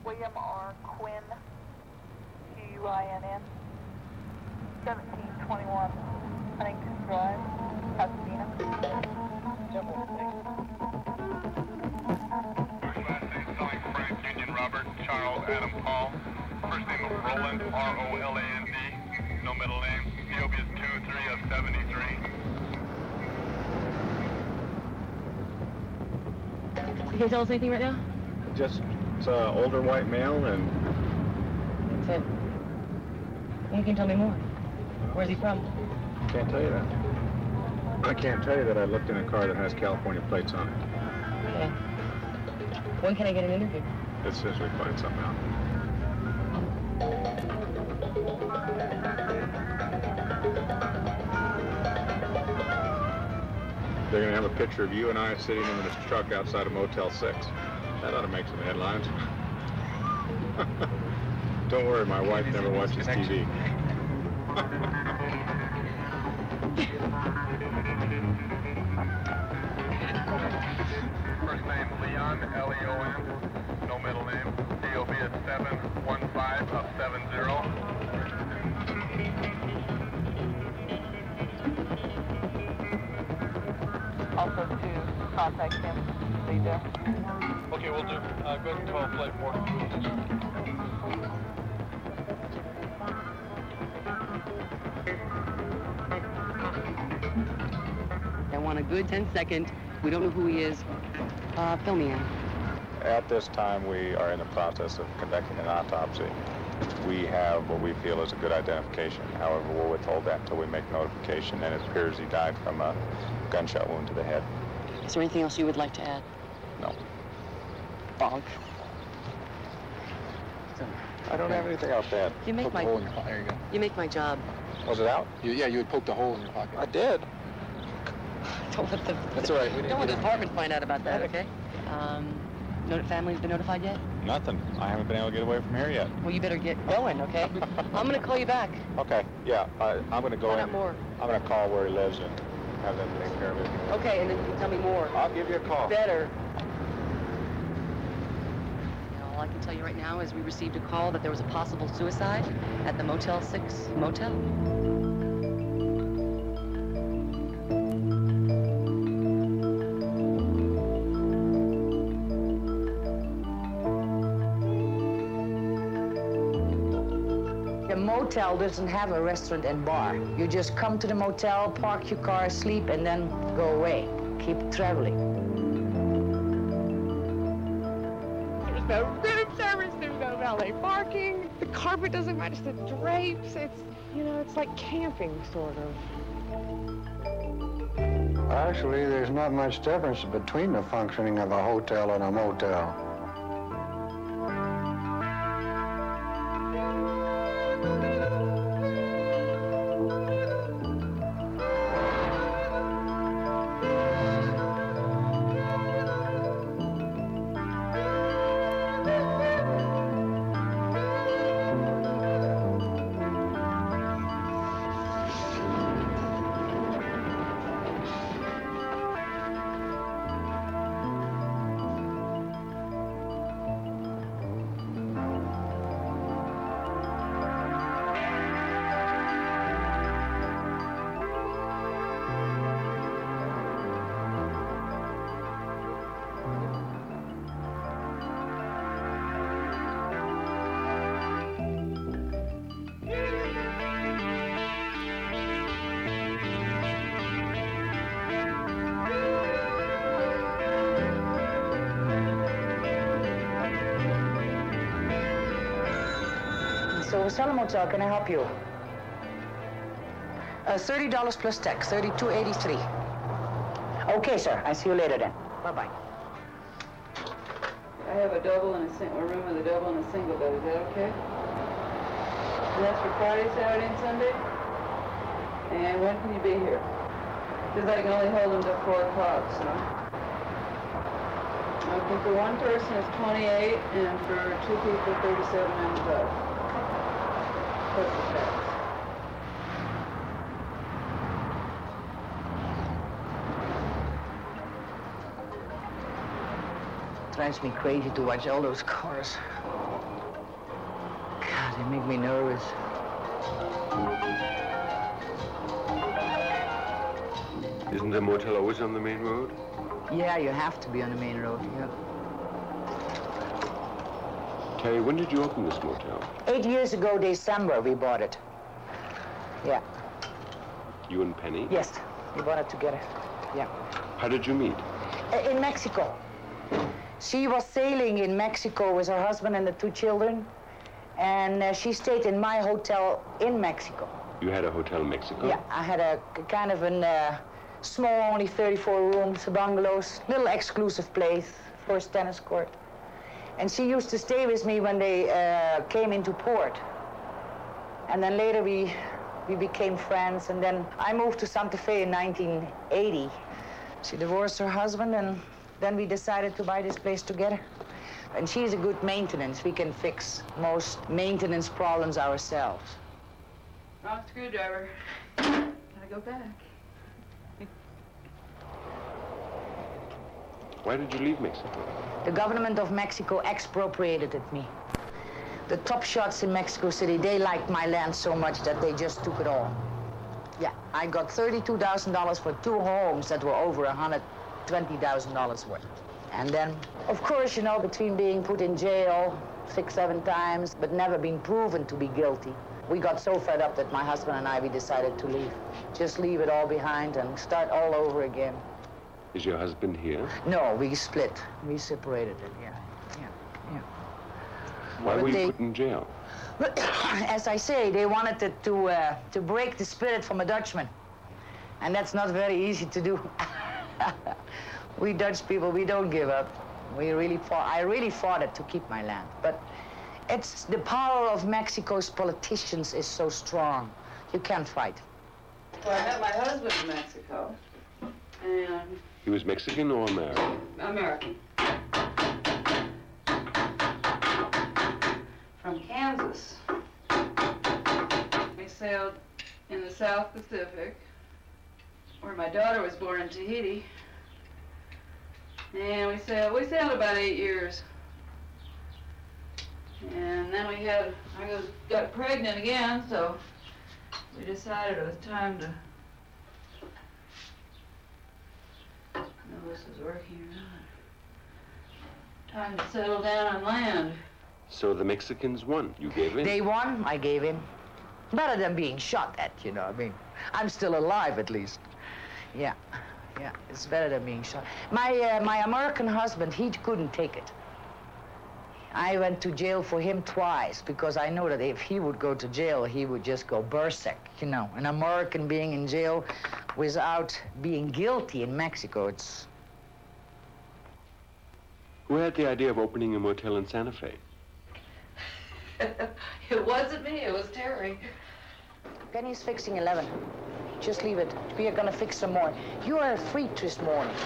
William R. Quinn, Quinn, 1721 Huntington Drive, Pasadena. Last name spelling Frank Union Robert Charles Adam Paul. First name of Roland Roland. No middle name. POB is 23 of 73. You can't tell us anything right now? Just it's an older white male and... That's it. You can tell me more. Where's he from? Can't tell you that. I can't tell you that I looked in a car that has California plates on it. Okay. When can I get an interview? As soon as we find something out. They're going to have a picture of you and I sitting in this truck outside of Motel 6. That ought to make some headlines. Don't worry, my wife never watches TV. First name Leon, Leon. No middle name. POB is 715 of 70. Also to contact him, please do. Okay, we'll do. Go ahead and 12 flight 4. I want a good 10-second. We don't know who he is. Fill me in. At this time, we are in the process of conducting an autopsy. We have what we feel is a good identification. However, we'll withhold that until we make notification, and it appears he died from a gunshot wound to the head. Is there anything else you would like to add? No. Bonk. I don't have anything else to add. You make my... hole in your pocket. There you go. You make my job. Was it out? Yeah, you had poked a hole in your pocket. I did. Don't let the... That's all right. Don't let the department find out about that, okay? Family's been notified yet? Nothing. I haven't been able to get away from here yet. Well, you better get going, okay? I'm going to call you back. Okay, yeah. I'm going to go Find in. out more. I'm going to call where he lives and have them take care of it. Okay, and then you can tell me more. I'll give you a call. Better. All I can tell you right now is we received a call that there was a possible suicide at the Motel 6 motel. The motel doesn't have a restaurant and bar. You just come to the motel, park your car, sleep, and then go away. Keep traveling. There's no room service, there's no valet parking. The carpet doesn't match the drapes. It's, it's like camping, sort of. Actually, there's not much difference between the functioning of a hotel and a motel. Silver Saddle Motel, can I help you? $30 plus tax, $32.83. Okay, sir. I see you later then. Bye-bye. I have a double and a room with a double and a single bed. Is that okay? And that's for Friday, Saturday, and Sunday? And when can you be here? Because I can only hold them till 4 o'clock, so. Okay, for one person it's 28, and for 2 people, 37.95. Plus the tax. Drives me crazy to watch all those cars. They make me nervous. Isn't the motel always on the main road? Yeah, you have to be on the main road, yeah. Terry, when did you open this motel? 8 years ago, December, we bought it. Yeah. You and Penny? Yes, we bought it together, yeah. How did you meet? In Mexico. She was sailing in Mexico with her husband and the 2 children, and she stayed in my hotel in Mexico. You had a hotel in Mexico? Yeah, I had a kind of a small, only 34 rooms, bungalows, little exclusive place, first tennis court. And she used to stay with me when they came into port. And then later we became friends, and then I moved to Santa Fe in 1980. She divorced her husband, and then we decided to buy this place together. And she's a good maintenance. We can fix most maintenance problems ourselves. Wrong screwdriver. Gotta go back. Why did you leave Mexico? The government of Mexico expropriated me. The top shots in Mexico City, they liked my land so much that they just took it all. Yeah, I got $32,000 for 2 homes that were over $120,000 worth. And then, of course, you know, between being put in jail 6, 7 times, but never been proven to be guilty, we got so fed up that my husband and I, we decided to leave. Just leave it all behind and start all over again. Is your husband here? No, we split. We separated it, yeah. Why were you put in jail? As I say, they wanted it to break the spirit from a Dutchman. And that's not very easy to do. We Dutch people, we don't give up. I really fought it to keep my land. But it's the power of Mexico's politicians is so strong. You can't fight. Well, I met my husband in Mexico. And He was Mexican or American? American. From Kansas. We sailed in the South Pacific, where my daughter was born in Tahiti. And we sailed about 8 years. And then I got pregnant again, so we decided it was time to, I don't know if this is working or not, time to settle down on land. So the Mexicans won. You gave in? They won, I gave in. Better than being shot at, you know. I mean, I'm still alive at least. Yeah, it's better than being shot. My American husband, he couldn't take it. I went to jail for him twice because I know that if he would go to jail, he would just go berserk, you know. An American being in jail without being guilty in Mexico, it's... Who had the idea of opening a motel in Santa Fe? It wasn't me, it was Terry. Penny's fixing 11. Just leave it. We are gonna fix some more. You are free this morning.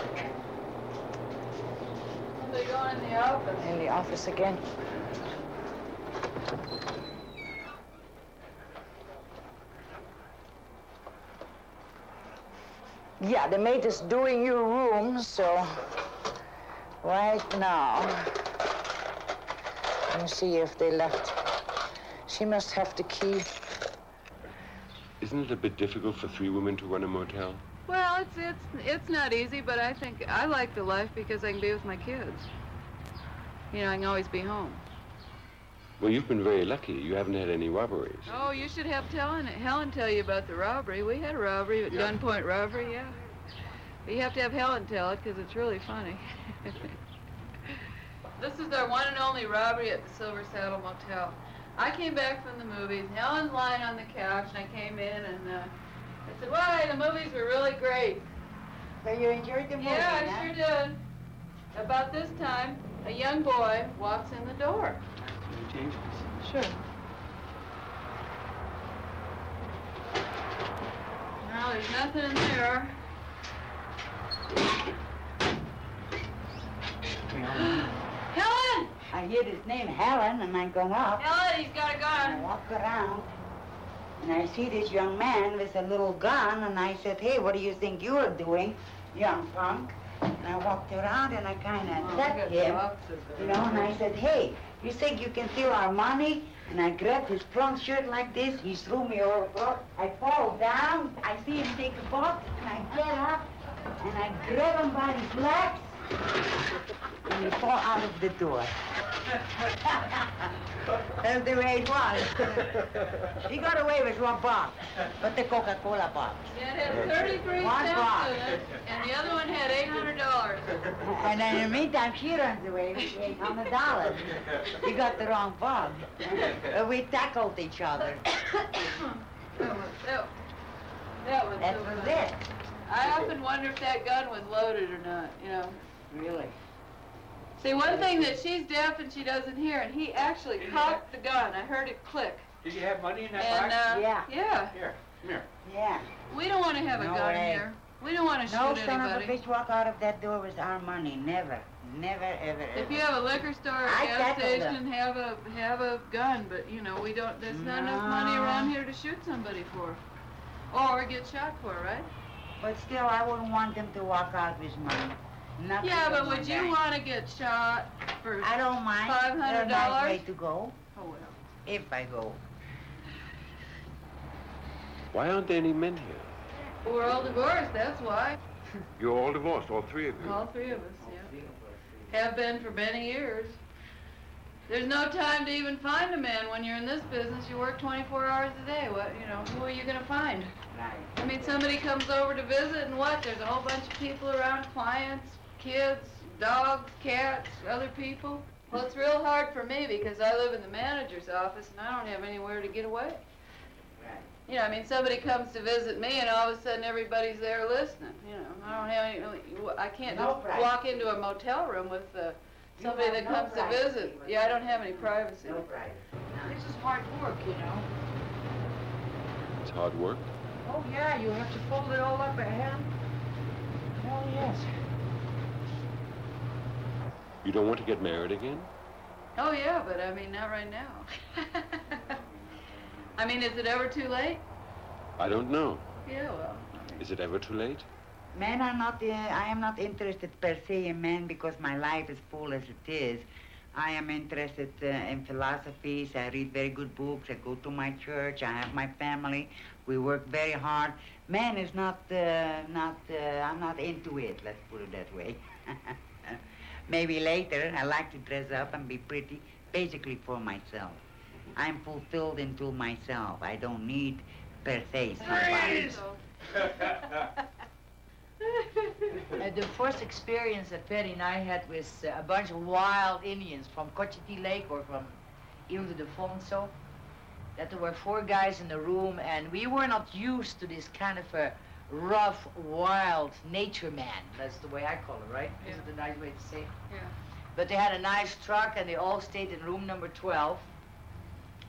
They're going in the office. In the office again. Yeah, the maid is doing your room, so right now, let me see if they left. She must have the key. Isn't it a bit difficult for 3 women to run a motel? Well, it's not easy, but I think I like the life because I can be with my kids. You know, I can always be home. Well, you've been very lucky. You haven't had any robberies. Oh, you should have Helen tell you about the robbery. We had a robbery, gunpoint robbery, yeah. But you have to have Helen tell it because it's really funny. This is our one and only robbery at the Silver Saddle Motel. I came back from the movies. Helen's lying on the couch, and I came in and I said, "Why, the movies were really great." So you enjoyed the movie, Yeah, I sure did. About this time, a young boy walks in the door. Can you change this? Sure. Now, there's nothing in there. Helen! I heard his name, Helen, and I go up. Helen, he's got a I gun. walk around, and I see this young man with a little gun, and I said, "Hey, what do you think you're doing, young punk?" And I walked around and I kind of tapped him, you know, and I said, hey, you think you can steal our money? And I grabbed his front shirt like this. He threw me over. I fall down. I see him take a box, and I get up, and I grab him by his legs, and he fall out of the door. That's the way it was. He got away with one box, but the Coca-Cola box. Yeah, it had 33 One cents box. in it, and the other one had $800. And then in the meantime, she runs away with $800. He got the wrong box. We tackled each other. That was That so was funny. it. I often wonder if that gun was loaded or not, you know. Really? See, one thing that she's deaf and she doesn't hear, and he actually cocked the gun. I heard it click. Did you have money in that And, box? Yeah. Yeah. Here, come here. Yeah. We don't want to have a No gun way. here. We don't want to No shoot son of a anybody. bitch walk out of that door with our money. Never. Never, ever, If ever. you have a liquor store or I gas tackled station, have a gun, but you know we don't. There's not enough money No. around here to shoot somebody for, or get shot for, right? But still, I wouldn't want them to walk out with money. Not Yeah, because but would of you that. want to get shot for? I don't mind. They're a nice $500? way to go, Oh well. if I go. Why aren't there any men here? We're all divorced. That's why. You're all divorced, all three of you. All three of us, yeah. Have been for many years. There's no time to even find a man when you're in this business. You work 24 hours a day. What, you know, who are you going to find? Right. I mean, somebody comes over to visit and what? There's a whole bunch of people around, clients, kids, dogs, cats, other people. Well, it's real hard for me because I live in the manager's office and I don't have anywhere to get away. Right. You know, I mean, somebody comes to visit me and all of a sudden everybody's there listening. You know, I don't have any, I can't No just privacy. walk into a motel room with somebody have that no comes to privacy visit. with Yeah, I don't have any privacy. No privacy. This is hard work, you know. It's hard work. Oh, yeah, you have to fold it all up by hand. Oh, yes. You don't want to get married again? Oh, yeah, but I mean, not right now. I mean, is it ever too late? I don't know. Yeah, well. Is it ever too late? Men are not, I am not interested per se in men because my life is full as it is. I am interested in philosophies. I read very good books. I go to my church. I have my family. We work very hard. Man is not, I'm not into it, let's put it that way. Maybe later, I like to dress up and be pretty, basically for myself. I'm fulfilled into myself. I don't need, per se, somebody. The first experience that Patty and I had with a bunch of wild Indians from Cochiti Lake or from Ile de Defonso, that there were 4 guys in the room, and we were not used to this kind of a rough, wild nature man. That's the way I call it, right? Yeah. Is it a nice way to say it? Yeah. But they had a nice truck, and they all stayed in room number 12.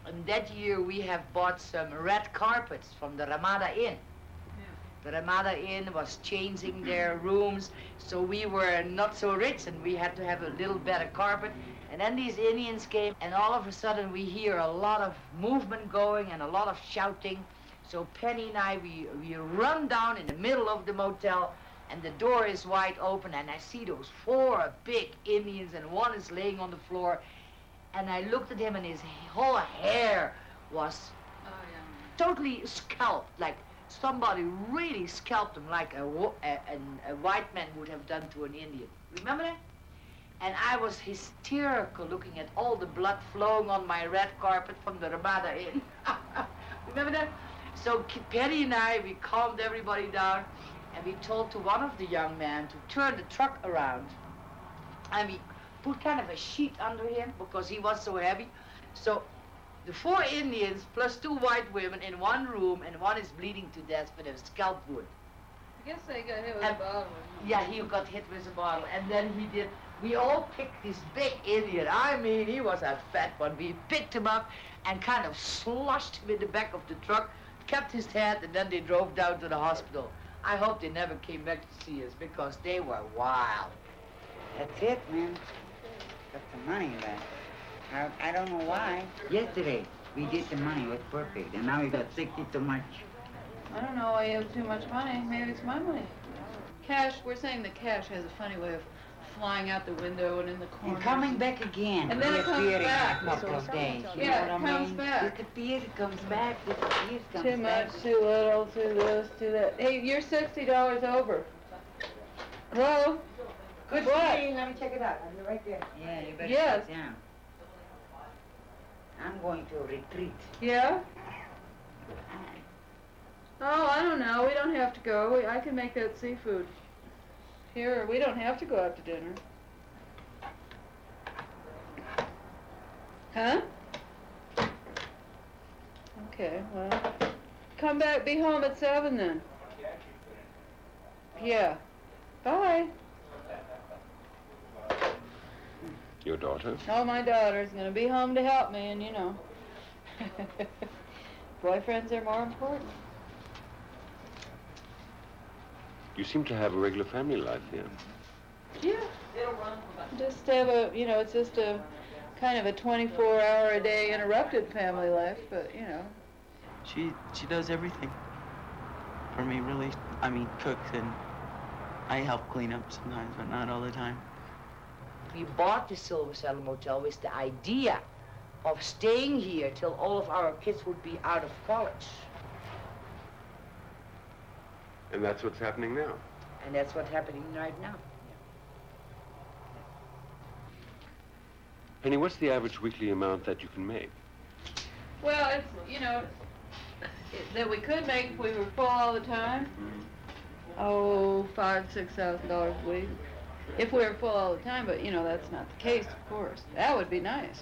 And that year, we have bought some red carpets from the Ramada Inn. The Ramada Inn was changing their rooms, so we were not so rich, and we had to have a little better carpet. And then these Indians came, and all of a sudden we hear a lot of movement going and a lot of shouting. So Penny and I, we run down in the middle of the motel, and the door is wide open, and I see those 4 big Indians, and one is laying on the floor. And I looked at him, and his whole hair was totally scalped, like somebody really scalped him like a white man would have done to an Indian. Remember that? And I was hysterical looking at all the blood flowing on my red carpet from the Ramada Inn. Remember that? So Penny and I, we calmed everybody down, and we told to one of the young men to turn the truck around. And we put kind of a sheet under him because he was so heavy. So the 4 Indians plus 2 white women in one room, and one is bleeding to death with a scalp wound. I guess they got hit with a bottle. Yeah, he got hit with a bottle. And then we all picked this big Indian. I mean, he was a fat one. We picked him up and kind of sloshed him in the back of the truck, kept his head, and then they drove down to the hospital. I hope they never came back to see us because they were wild. That's it, man. Got the money back. I don't know why. Yesterday, we did the money. It was perfect. And now we got 60 too much. I don't know why you have too much money. Maybe it's my money. Cash, we're saying that Cash has a funny way of flying out the window and in the corner. And coming back again. And then it comes back. In a couple of days. You Yeah, know it what I comes mean? back. Disappears, it comes back, disappears, comes Too back. much, too little, too this, too that. Hey, you're $60 over. Hello? Good What? seeing. Let me check it out. I'll be right there. Yeah, you better Yes. sit down. I'm going to retreat. Yeah? Oh, I don't know. We don't have to go. I can make that seafood. Here, we don't have to go out to dinner. Huh? Okay, well, come back, be home at 7 then. Yeah. Bye. Your daughter? Oh, my daughter's gonna be home to help me, and you know. Boyfriends are more important. You seem to have a regular family life here. Yeah. Just have a, you know, it's just a kind of a 24-hour-a-day interrupted family life, but, you know. She does everything for me, really. I mean, cooks, and I help clean up sometimes, but not all the time. We bought the Silver Saddle Motel with the idea of staying here till all of our kids would be out of college. And that's what's happening now. And that's what's happening right now. Penny, what's the average weekly amount that you can make? Well, it's, you know, that we could make if we were full all the time. Oh, $5,000–6,000 a week. If we were full all the time, but, you know, that's not the case, of course. That would be nice.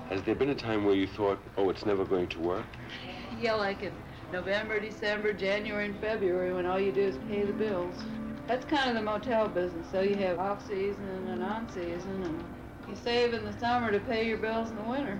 Has there been a time where you thought, oh, it's never going to work? Yeah, like in November, December, January, and February, when all you do is pay the bills. That's kind of the motel business. So you have off-season and on-season, and you save in the summer to pay your bills in the winter.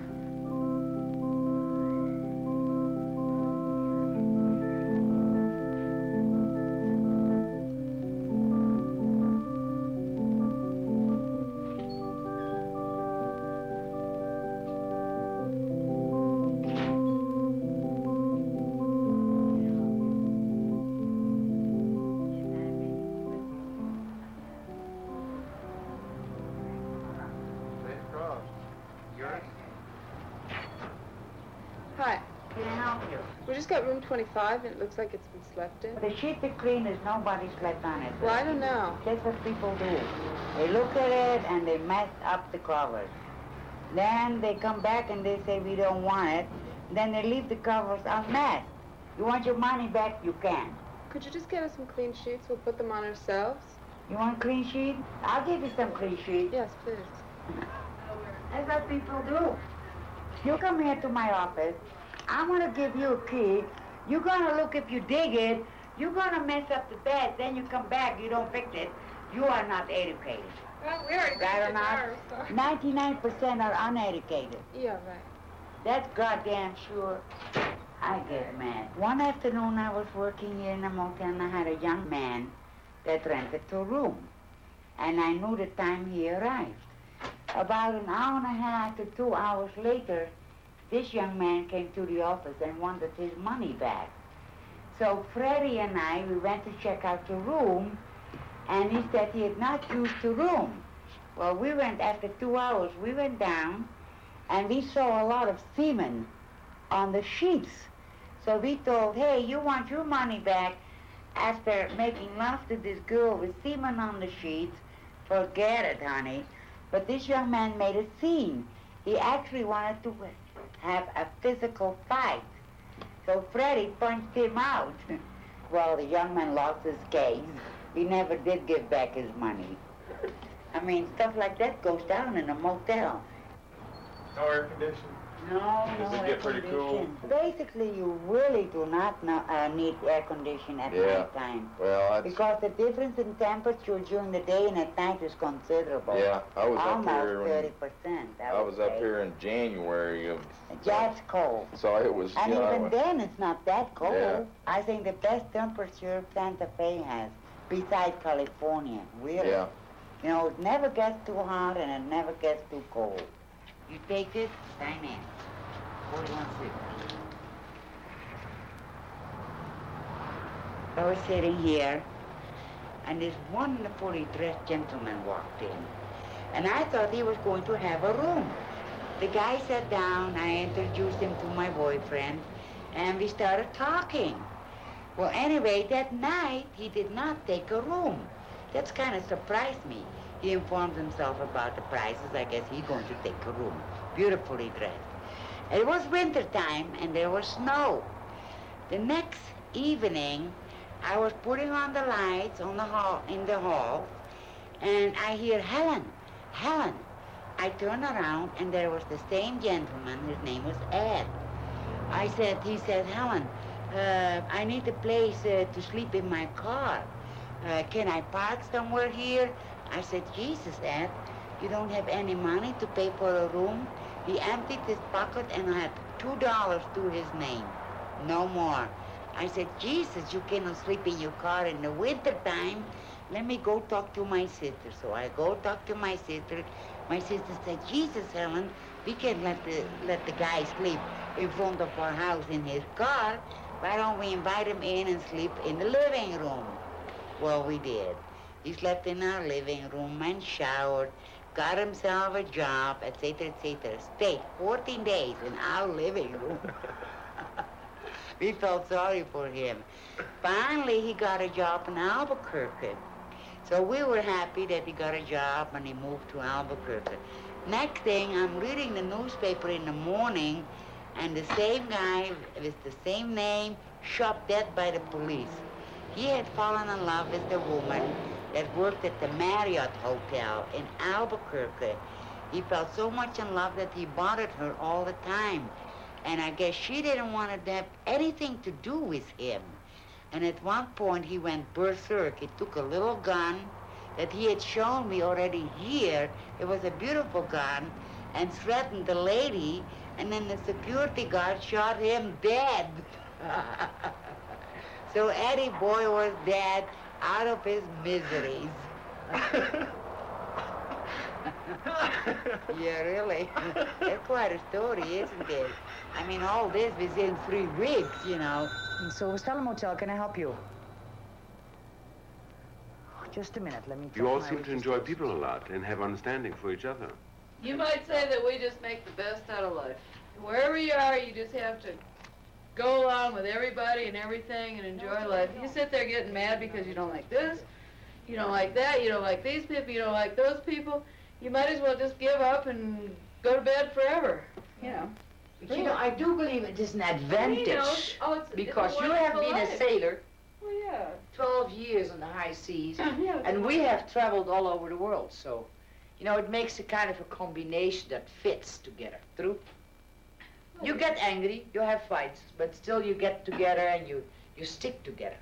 Hi. Can I help you? We just got room 25, and it looks like it's been slept in. The sheet is clean, there's nobody slept on it. Well, I don't know. That's what people do. They look at it and they mess up the covers. Then they come back and they say, we don't want it. Then they leave the covers unmessed. You want your money back, you can. Could you just get us some clean sheets? We'll put them on ourselves. You want a clean sheet? I'll give you some clean sheets. Yes, please. That's what people do. You come here to my office. I'm going to give you a key. You're going to look if you dig it. You're going to mess up the bed. Then you come back. You don't fix it. You are not educated. Well, we already Right or not? so. 99% are uneducated. Yeah, right. That's goddamn sure. I get mad. One afternoon I was working here in a motel and I had a young man that rented a room. And I knew the time he arrived. About an hour and a half to 2 hours later, this young man came to the office and wanted his money back. So Freddie and I, we went to check out the room, and he said he had not used the room. Well, we went, after 2 hours, we went down, and we saw a lot of semen on the sheets. So we told, hey, you want your money back after making love to this girl with semen on the sheets? Forget it, honey. But this young man made a scene. He actually wanted to have a physical fight. So Freddie punched him out. Well, the young man lost his case. He never did give back his money. I mean, stuff like that goes down in a motel. No air conditioning? No, Does no it get pretty air cool? condition. Basically, you really do not need air conditioning at night time. Well, Because the difference in temperature during the day and at night is considerable. yeah, I was Almost up here. 30%. I was up here in January of. That's cold. So it was. And you know, even then, it's not that cold. Yeah. I think the best temperature Santa Fe has, besides California, really. Yeah. You know, it never gets too hot and it never gets too cold. You take this, sign in. 41-6. So we're sitting here. and this wonderfully dressed gentleman walked in. And I thought he was going to have a room. The guy sat down, I introduced him to my boyfriend, and we started talking. Well, anyway, that night, he did not take a room. That's kind of surprised me. He informed himself about the prices. I guess he's going to take a room. Beautifully dressed. It was winter time, and there was snow. The next evening, I was putting on the lights on the in the hall, and I hear, Helen, Helen. I turn around, and there was the same gentleman. His name was Ed. He said, Helen, I need a place to sleep in my car. Can I park somewhere here? I said, Jesus, Ed, you don't have any money to pay for a room? He emptied his pocket and had $2 to his name. No more. I said, Jesus, you cannot sleep in your car in the winter time. Let me go talk to my sister. So I go talk to my sister. My sister said, Jesus, Helen, we can't let the guy sleep in front of our house in his car. Why don't we invite him in and sleep in the living room? Well, we did. He slept in our living room and showered, got himself a job, etc., etc. Stayed 14 days in our living room. We felt sorry for him. Finally, he got a job in Albuquerque. So we were happy that he got a job and he moved to Albuquerque. Next thing, I'm reading the newspaper in the morning, and the same guy with the same name shot dead by the police. He had fallen in love with the woman that worked at the Marriott Hotel in Albuquerque. He felt so much in love that he bothered her all the time. And I guess she didn't want to have anything to do with him. And at one point, he went berserk. He took a little gun that he had shown me already here. It was a beautiful gun, and threatened the lady, and then the security guard shot him dead. So Eddie Boy was dead out of his miseries. Yeah, really. That's quite a story, isn't it? I mean, all this within 3 weeks, you know. Silver Saddle Motel, can I help you? Just a minute, let me check You all my seem to enjoy people a lot and have understanding for each other. You might say that we just make the best out of life. Wherever you are, you just have to go along with everybody and everything and enjoy life. You sit there getting mad because you don't like this, you don't like that, you don't like these people, you don't like those people. You might as well just give up and go to bed forever, you know. But you know, I do believe it is an advantage because you have been a sailor 12 years on the high seas, and we have traveled all over the world, so, you know, it makes a kind of a combination that fits together. True? You get angry, you have fights, but still you get together and you stick together.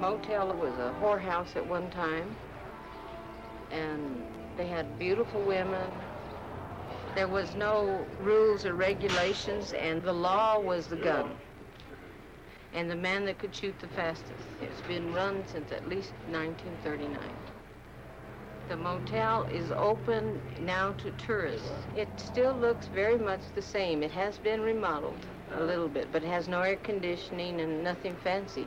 Motel was a whorehouse at one time, and they had beautiful women. There was no rules or regulations, and the law was the gun and the man that could shoot the fastest. It's been run since at least 1939. The motel is open now to tourists. It still looks very much the same. It has been remodeled a little bit, but it has no air conditioning and nothing fancy.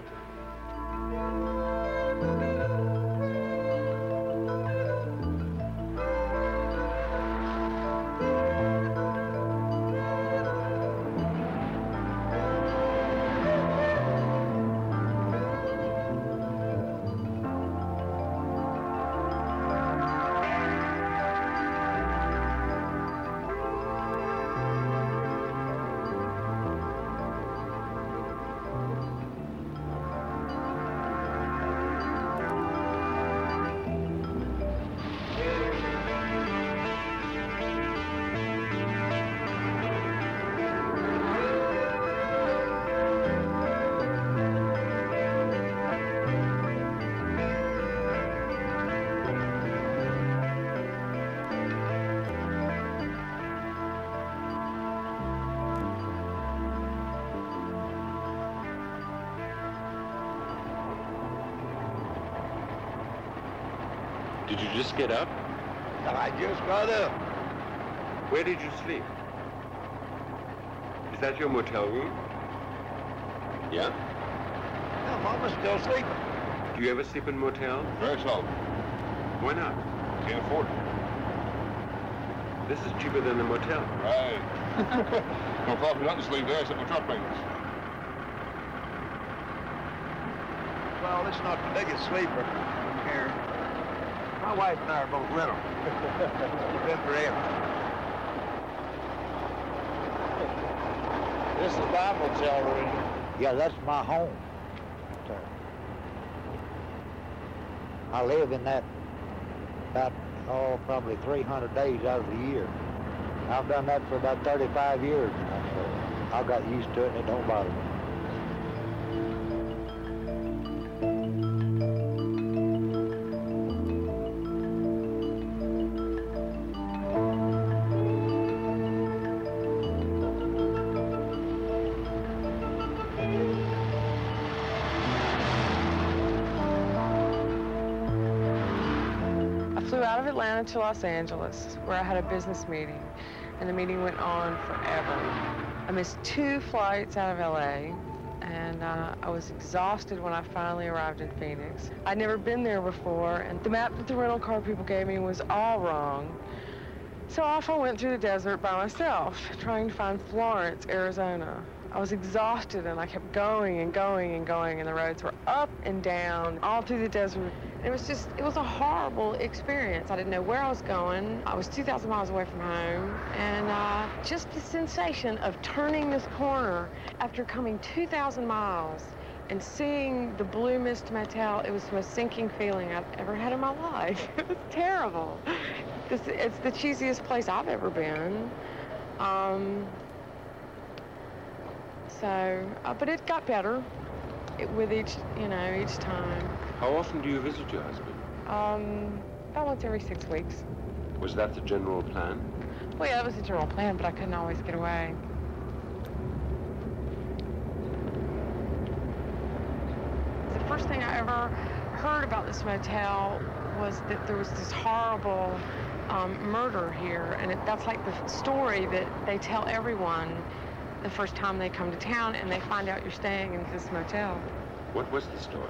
Did you just get up? I just got up. Where did you sleep? Is that your motel room? Yeah? No, Mama's still sleeping. Do you ever sleep in motels? Very seldom. Why not? Can't afford it. This is cheaper than the motel. Right. Don't cost me nothing to sleep there except my truck payments. Well, this is not the biggest sleeper here. My wife and I are both rental. You've been for him. This is my motel room. Yeah, that's my home. I live in that about, probably 300 days out of the year. I've done that for about 35 years. I got used to it and it don't bother me. To Los Angeles, where I had a business meeting, and the meeting went on forever. I missed 2 flights out of LA, and I was exhausted when I finally arrived in Phoenix. I'd never been there before, and the map that the rental car people gave me was all wrong. So off I went through the desert by myself, trying to find Florence, Arizona. I was exhausted, and I kept going and going and going, and the roads were up and down, all through the desert. It was a horrible experience. I didn't know where I was going. I was 2,000 miles away from home, and just the sensation of turning this corner after coming 2,000 miles and seeing the Blue Mist Motel, it was the most sinking feeling I've ever had in my life. It was terrible. It's the cheesiest place I've ever been. But it got better with each time. How often do you visit your husband? About once every 6 weeks. Was that the general plan? Well, yeah, that was the general plan, but I couldn't always get away. The first thing I ever heard about this motel was that there was this horrible murder here, and that's like the story that they tell everyone the first time they come to town and they find out you're staying in this motel. What was the story?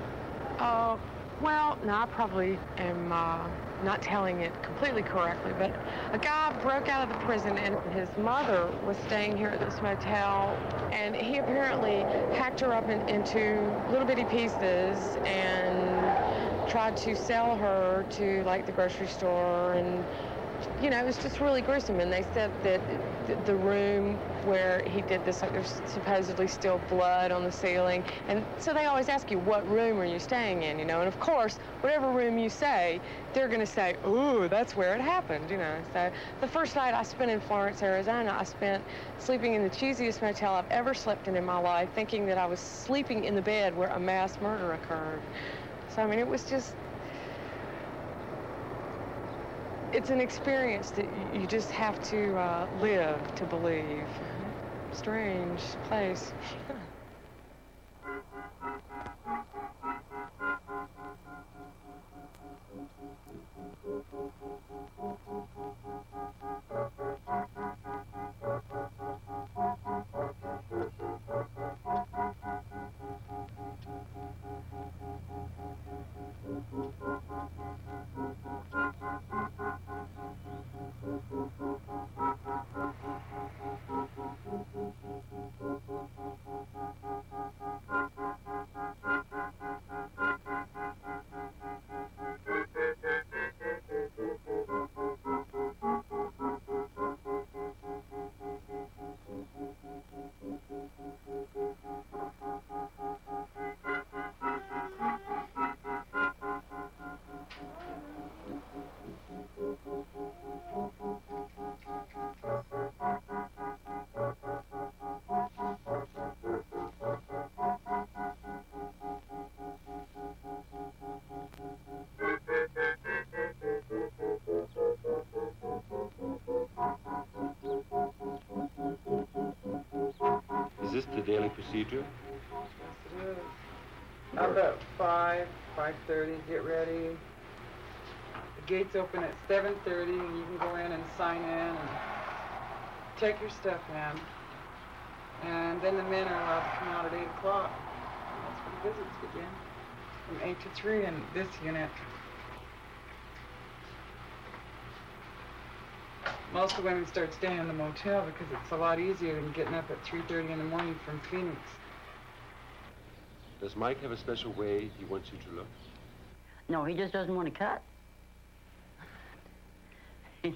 Well, no, I probably am not telling it completely correctly, but a guy broke out of the prison and his mother was staying here at this motel, and he apparently hacked her up into little bitty pieces and tried to sell her to, like, the grocery store, and it was just really gruesome. And they said that the room where he did this, like, there's supposedly still blood on the ceiling. And so they always ask you, what room are you staying in, And of course, whatever room you say, they're going to say, ooh, that's where it happened, So the first night I spent in Florence, Arizona, I spent sleeping in the cheesiest motel I've ever slept in my life, thinking that I was sleeping in the bed where a mass murder occurred. So, I mean, it was just... It's an experience that you just have to live to believe. Strange place. Is this the daily procedure? Yes, it is. About 5:30, get ready. gates open at 7:30, and you can go in and sign in and take your stuff in. And then the men are allowed to come out at 8 o'clock. That's when visits begin, from 8 to 3 in this unit. Most of the women start staying in the motel because it's a lot easier than getting up at 3:30 in the morning from Phoenix. Does Mike have a special way he wants you to look? No, he just doesn't want to cut. He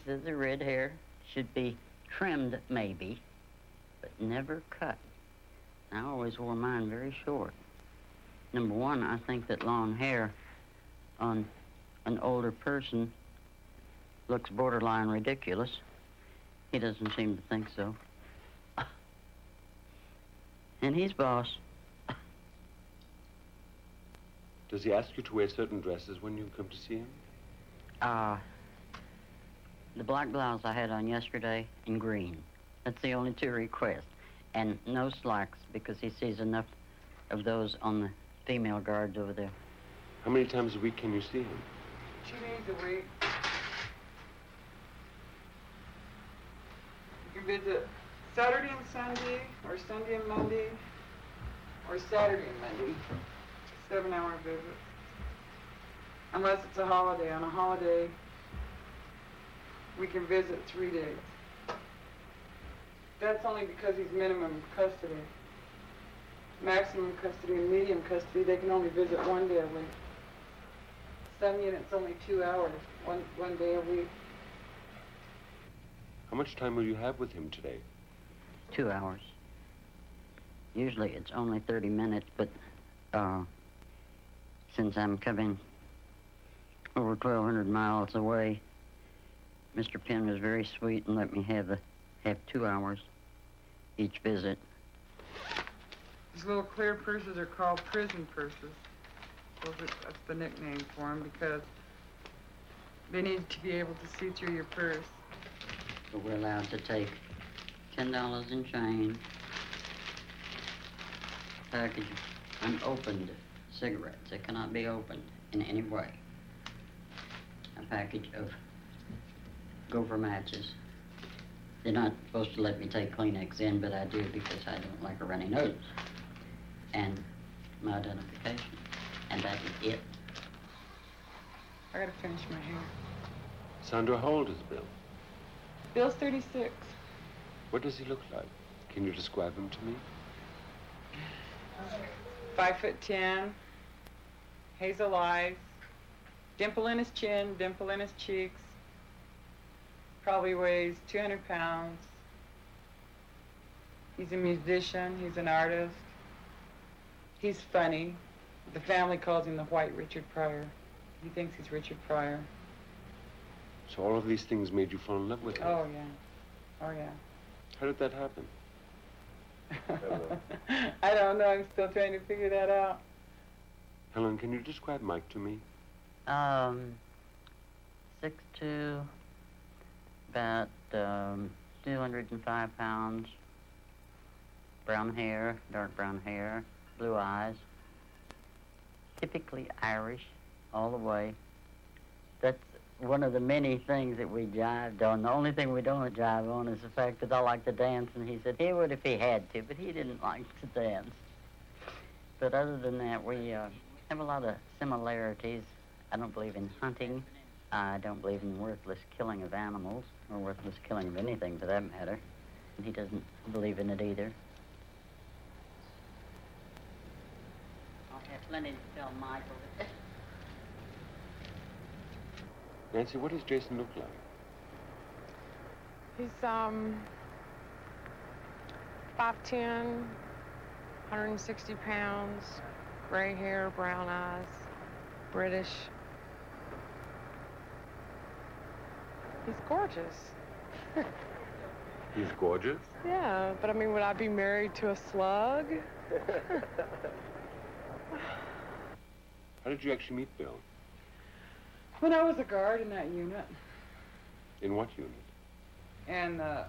says the red hair should be trimmed, maybe, but never cut. I always wore mine very short. Number one, I think that long hair on an older person looks borderline ridiculous. He doesn't seem to think so. And he's boss. Does he ask you to wear certain dresses when you come to see him? The black blouse I had on yesterday in green. That's the only two requests. And no slacks, because he sees enough of those on the female guards over there. How many times a week can you see him? 2 days a week. You can visit Saturday and Sunday, or Sunday and Monday, or Saturday and Monday. 7-hour visits. Unless it's a holiday. On a holiday, we can visit 3 days. That's only because he's minimum custody. Maximum custody and medium custody, they can only visit 1 day a week. Some units only 2 hours, one day a week. How much time will you have with him today? 2 hours. Usually it's only 30 minutes, but since I'm coming over 1,200 miles away, Mr. Penn was very sweet and let me have 2 hours each visit. These little clear purses are called prison purses. That's the nickname for them because they need to be able to see through your purse. But we're allowed to take $10 in change, a package of unopened cigarettes that cannot be opened in any way, a package of gopher matches. They're not supposed to let me take Kleenex in, but I do because I don't like a runny nose. And my identification. And that is it. I gotta finish my hair. Sandra, how old is Bill? Bill's 36. What does he look like? Can you describe him to me? 5'10", hazel eyes, dimple in his chin, dimple in his cheeks. Probably weighs 200 pounds. He's a musician, he's an artist. He's funny. The family calls him the White Richard Pryor. He thinks he's Richard Pryor. So all of these things made you fall in love with him? Oh, yeah. Oh, yeah. How did that happen? I don't know. I'm still trying to figure that out. Helen, can you describe Mike to me? 6'2", about 205 pounds, brown hair, dark brown hair, blue eyes, typically Irish all the way. That's one of the many things that we jived on. The only thing we don't jive on is the fact that I like to dance, and he said he would if he had to, but he didn't like to dance. But other than that, we have a lot of similarities. I don't believe in hunting. I don't believe in worthless killing of animals, or worthless killing of anything for that matter. And he doesn't believe in it either. I'll have plenty to tell Michael. Nancy, what does Jason look like? He's 5'10", 160 pounds, gray hair, brown eyes, British. He's gorgeous. He's gorgeous? Yeah, but I mean, would I be married to a slug? How did you actually meet Bill? When I was a guard in that unit. In what unit? In the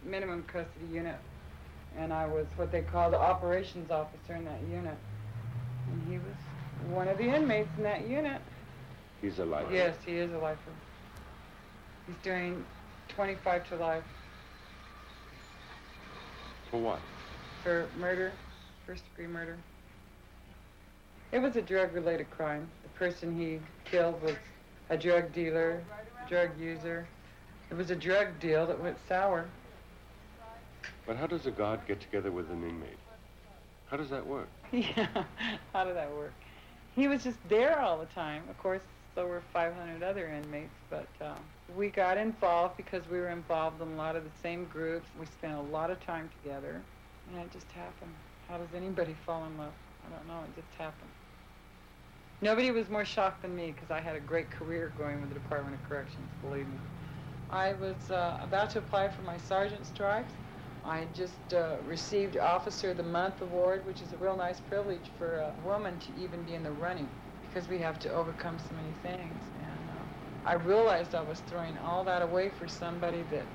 minimum custody unit. And I was what they call the operations officer in that unit. And he was one of the inmates in that unit. He's a lifer? Yes, he is a lifer. He's doing 25 to life. For what? For murder, first-degree murder. It was a drug-related crime. The person he killed was a drug dealer, drug user. It was a drug deal that went sour. But how does a guard get together with an inmate? How does that work? Yeah, how did that work? He was just there all the time. Of course, so were 500 other inmates, but we got involved because we were involved in a lot of the same groups. We spent a lot of time together, and it just happened. How does anybody fall in love? I don't know, it just happened. Nobody was more shocked than me because I had a great career going with the Department of Corrections, believe me. I was about to apply for my sergeant's stripes. I just received Officer of the Month award, which is a real nice privilege for a woman to even be in the running because we have to overcome so many things. And I realized I was throwing all that away for somebody that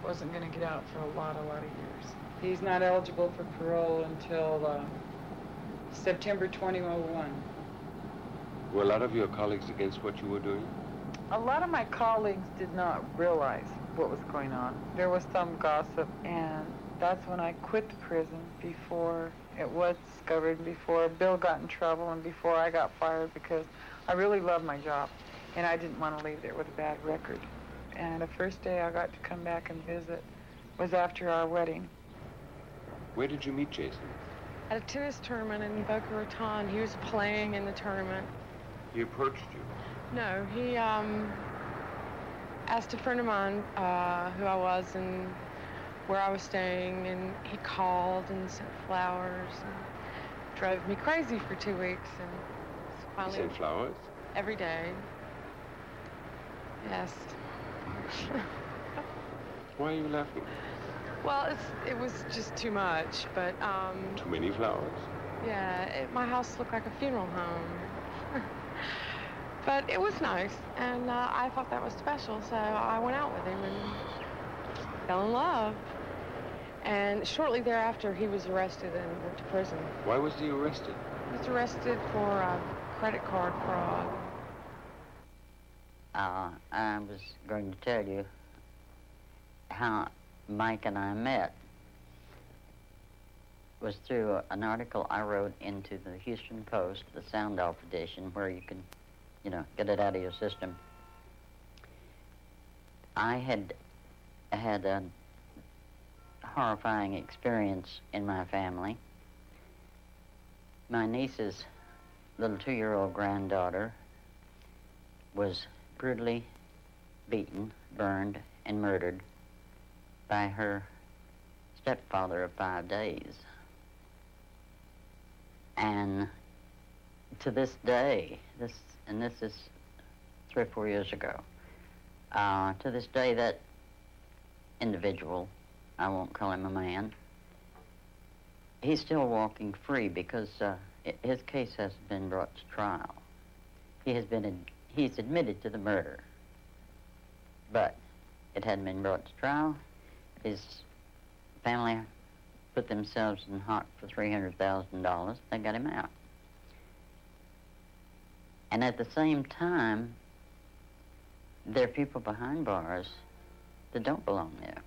wasn't going to get out for a lot of years. He's not eligible for parole until September 2001. Were a lot of your colleagues against what you were doing? A lot of my colleagues did not realize what was going on. There was some gossip, and that's when I quit the prison, before it was discovered, before Bill got in trouble, and before I got fired, because I really loved my job, and I didn't want to leave there with a bad record. And the first day I got to come back and visit was after our wedding. Where did you meet Jason? At a tennis tournament in Boca Raton. He was playing in the tournament. He approached you? No, he asked a friend of mine who I was and where I was staying, and he called and sent flowers and drove me crazy for 2 weeks. And finally, he sent flowers? Every day. Yes. Why are you laughing? Well, it was just too much, but Too many flowers? yeah, my house looked like a funeral home. But it was nice, and I thought that was special, so I went out with him and fell in love. And shortly thereafter, he was arrested and went to prison. Why was he arrested? He was arrested for credit card fraud. I was going to tell you how Mike and I met. It was through an article I wrote into the Houston Post, the sound-off edition, where you can, get it out of your system. I had had a horrifying experience in my family. My niece's little 2-year-old granddaughter was brutally beaten, burned, and murdered by her stepfather of 5 days. And to this day, this is 3 or 4 years ago, to this day, that individual, I won't call him a man, he's still walking free because his case hasn't been brought to trial. He's admitted to the murder, but it hadn't been brought to trial. His family put themselves in hock for $300,000. They got him out. And at the same time, there are people behind bars that don't belong there.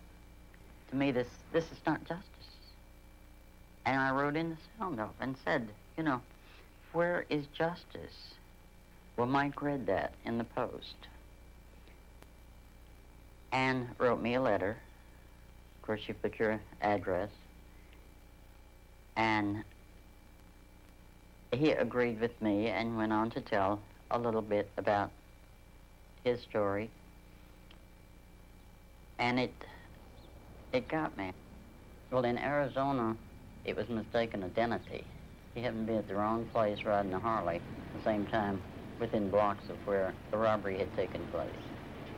To me, this is not justice. And I wrote in the sound-off and said, where is justice? Well, Mike read that in the Post and wrote me a letter. Of course, you put your address. And he agreed with me and went on to tell a little bit about his story. And it got me. Well, in Arizona, it was mistaken identity. He happened to be at the wrong place riding a Harley at the same time within blocks of where the robbery had taken place.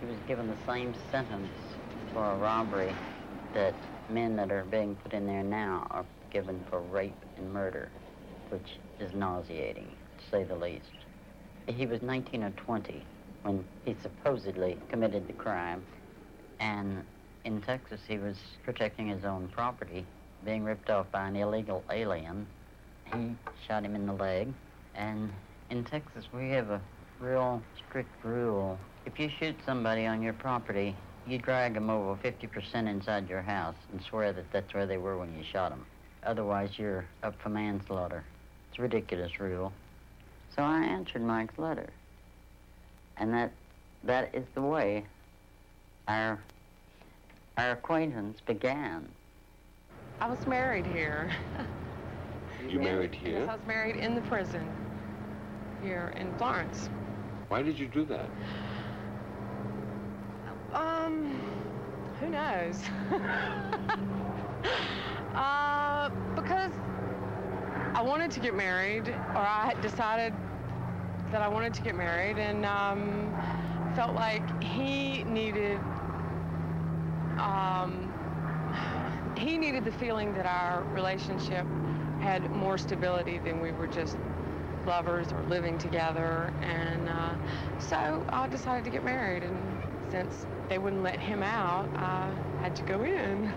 He was given the same sentence for a robbery that men that are being put in there now are given for rape and murder, which is nauseating, to say the least. He was 19 or 20 when he supposedly committed the crime, and in Texas he was protecting his own property, being ripped off by an illegal alien. He shot him in the leg, and in Texas we have a real strict rule. If you shoot somebody on your property, you drag them over 50% inside your house and swear that that's where they were when you shot them. Otherwise, you're up for manslaughter. It's a ridiculous rule. So I answered Mike's letter. And that is the way our acquaintance began. I was married here. You married here? Yes, I was married in the prison here in Florence. Why did you do that? Who knows? Because I wanted to get married, or I had decided that I wanted to get married, and felt like he needed the feeling that our relationship had more stability than we were just lovers or living together, and so I decided to get married, and since they wouldn't let him out, I had to go in.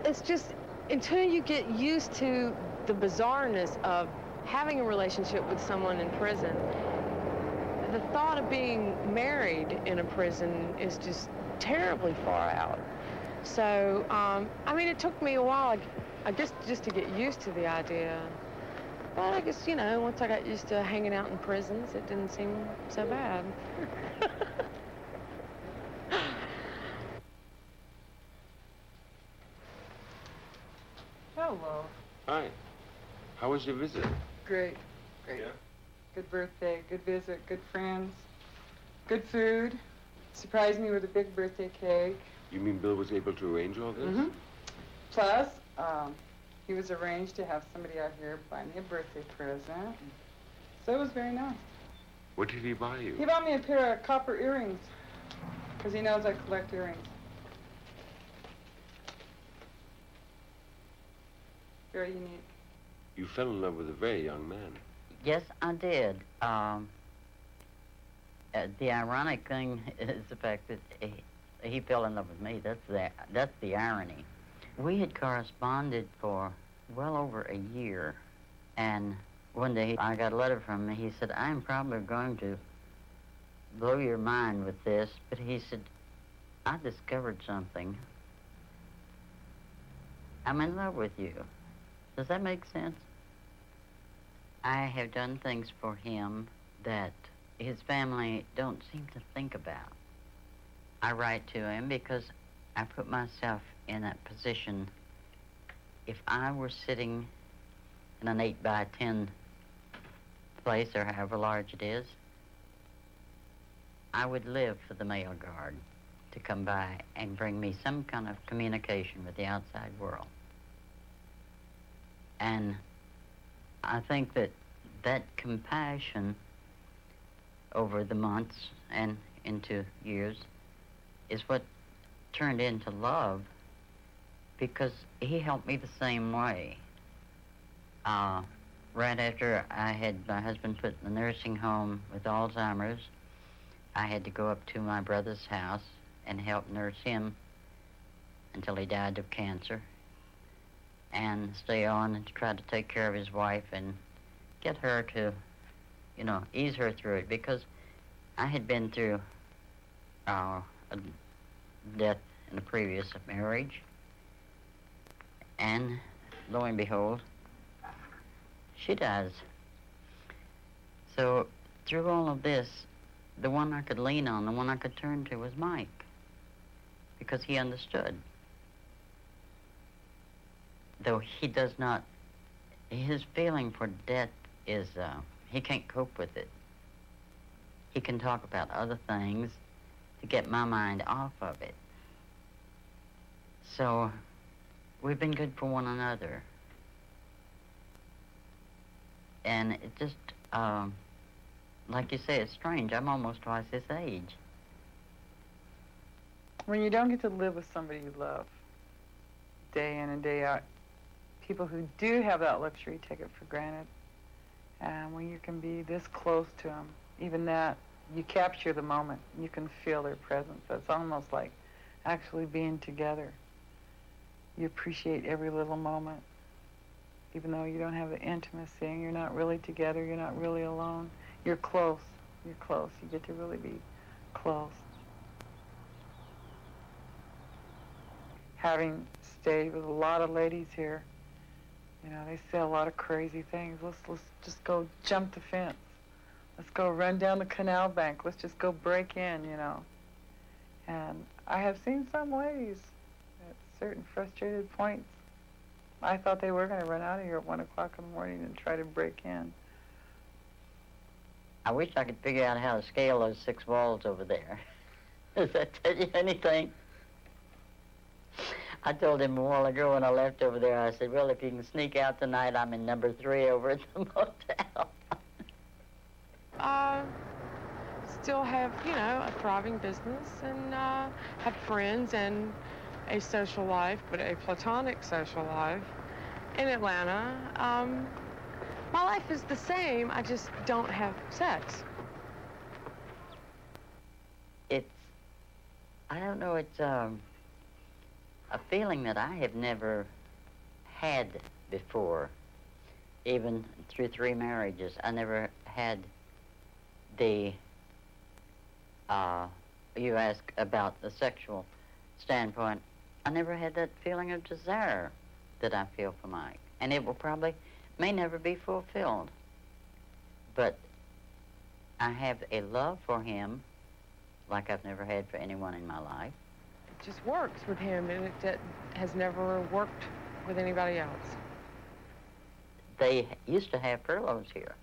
It's just, until you get used to the bizarreness of having a relationship with someone in prison, the thought of being married in a prison is just terribly far out. So, I mean, it took me a while, I guess, just to get used to the idea. But I guess, you know, once I got used to hanging out in prisons, it didn't seem so bad. Hello. Hi. How was your visit? Great. Great. Yeah? Good birthday, good visit, good friends, good food. Surprised me with a big birthday cake. You mean Bill was able to arrange all this? Mm-hmm. Plus, he was arranged to have somebody out here buy me a birthday present. So it was very nice. What did he buy you? He bought me a pair of copper earrings, because he knows I collect earrings. Very unique. You fell in love with a very young man. Yes, I did. The ironic thing is the fact that he fell in love with me. That's the irony. We had corresponded for well over a year, and one day I got a letter from him. He said, "I'm probably going to blow your mind with this," but he said, "I discovered something. I'm in love with you." Does that make sense? I have done things for him that his family don't seem to think about. I write to him because I put myself in that position. If I were sitting in an 8x10 place, or however large it is, I would live for the mail guard to come by and bring me some kind of communication with the outside world. And I think that compassion over the months and into years is what turned into love, because he helped me the same way. Right after I had my husband put in the nursing home with Alzheimer's, I had to go up to my brother's house and help nurse him until he died of cancer, and stay on and try to take care of his wife and get her to, you know, ease her through it, because I had been through a death in a previous marriage, and lo and behold, she dies. So through all of this, the one I could lean on, the one I could turn to was Mike, because he understood. Though he does not, his feeling for death is, he can't cope with it. He can talk about other things to get my mind off of it. So we've been good for one another. And it just, like you say, it's strange. I'm almost twice his age. When you don't get to live with somebody you love, day in and day out, people who do have that luxury take it for granted. And when you can be this close to them, even that, you capture the moment. You can feel their presence. It's almost like actually being together. You appreciate every little moment, even though you don't have the intimacy and you're not really together, you're not really alone. You're close. you're close. You get to really be close. Having stayed with a lot of ladies here, you know, they say a lot of crazy things. Let's just go jump the fence. Let's go run down the canal bank. Let's just go break in, you know. And I have seen some ladies at certain frustrated points. I thought they were going to run out of here at 1 o'clock in the morning and try to break in. I wish I could figure out how to scale those 6 walls over there. Does that tell you anything? I told him a while ago when I left over there, I said, well, if you can sneak out tonight, I'm in number 3 over at the motel. Still have, you know, a thriving business and have friends and a social life, but a platonic social life in Atlanta. My life is the same, I just don't have sex. I don't know, it's a feeling that I have never had before, even through 3 marriages. I never had the, you ask about the sexual standpoint, I never had that feeling of desire that I feel for Mike. And it will probably, may never be fulfilled. But I have a love for him like I've never had for anyone in my life. It just works with him, and it has never worked with anybody else. They used to have furloughs here.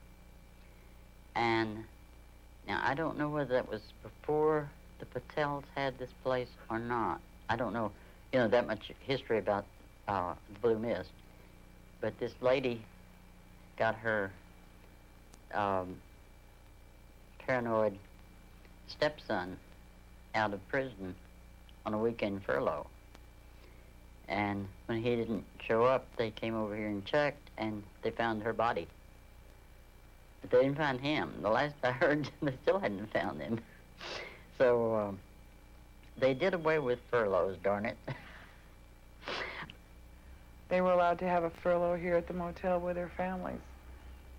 And now I don't know whether that was before the Patels had this place or not. I don't know, you know, that much history about the Blue Mist. But this lady got her paranoid stepson out of prison on a weekend furlough. And when he didn't show up, they came over here and checked, and they found her body. But they didn't find him. The last I heard, they still hadn't found him. So they did away with furloughs, darn it. They were allowed to have a furlough here at the motel with their families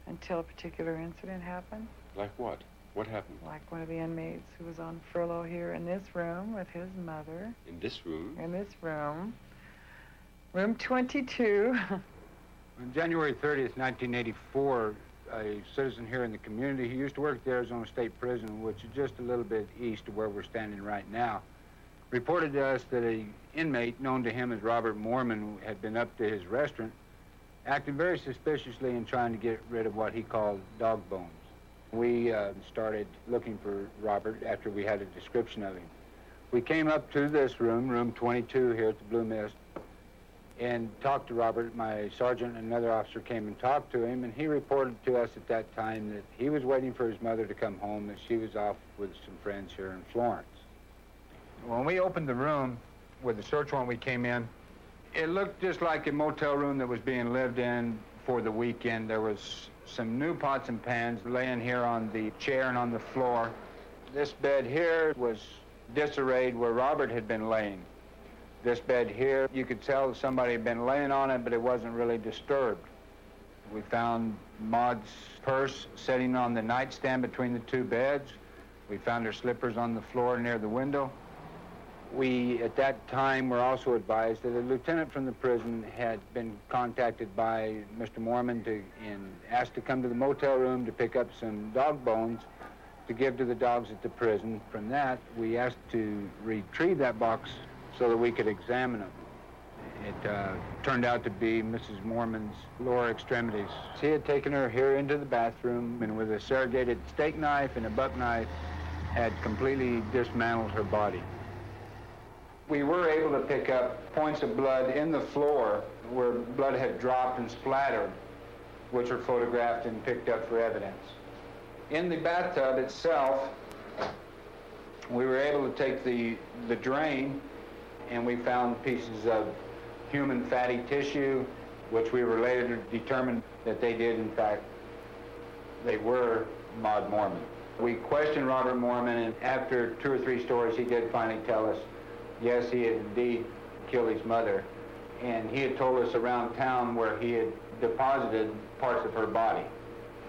until a particular incident happened. Like what? What happened? Like one of the inmates who was on furlough here in this room with his mother. In this room? In this room. Room 22. On January 30th, 1984, a citizen here in the community, he used to work at the Arizona State Prison, which is just a little bit east of where we're standing right now, reported to us that an inmate known to him as Robert Mormon had been up to his restaurant, acting very suspiciously and trying to get rid of what he called dog bones. We started looking for Robert after we had a description of him. We came up to this room, room 22 here at the Blue Mist, and talked to Robert. My sergeant and another officer came and talked to him, and he reported to us at that time that he was waiting for his mother to come home, that she was off with some friends here in Florence. When we opened the room with the search warrant, we came in, it looked just like a motel room that was being lived in for the weekend. There was some new pots and pans laying here on the chair and on the floor. This bed here was disarrayed where Robert had been laying. This bed here, you could tell somebody had been laying on it, but it wasn't really disturbed. We found Maud's purse sitting on the nightstand between the 2 beds. We found her slippers on the floor near the window. We, at that time, were also advised that a lieutenant from the prison had been contacted by Mr. Mormon and asked to come to the motel room to pick up some dog bones to give to the dogs at the prison. From that, we asked to retrieve that box so that we could examine them. It turned out to be Mrs. Mormon's lower extremities. He had taken her here into the bathroom and with a serrated steak knife and a buck knife had completely dismantled her body. We were able to pick up points of blood in the floor where blood had dropped and splattered, which were photographed and picked up for evidence. In the bathtub itself, we were able to take the drain, and we found pieces of human fatty tissue, which we were later determined that they did, in fact, they were Maud Mormon. We questioned Robert Mormon, and after 2 or 3 stories, he did finally tell us, yes, he had indeed killed his mother, and he had told us around town where he had deposited parts of her body.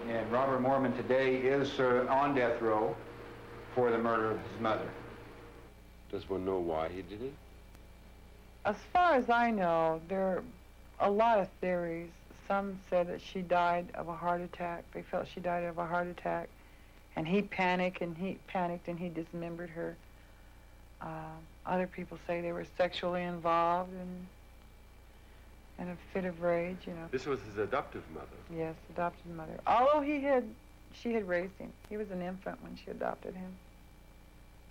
And Robert Mormon today is on death row for the murder of his mother. Does one know why he did it? As far as I know, there are a lot of theories. Some said that she died of a heart attack. They felt she died of a heart attack. And he panicked and he dismembered her. Other people say they were sexually involved in a fit of rage, you know. This was his adoptive mother. Yes, adopted mother. Although she had raised him. He was an infant when she adopted him.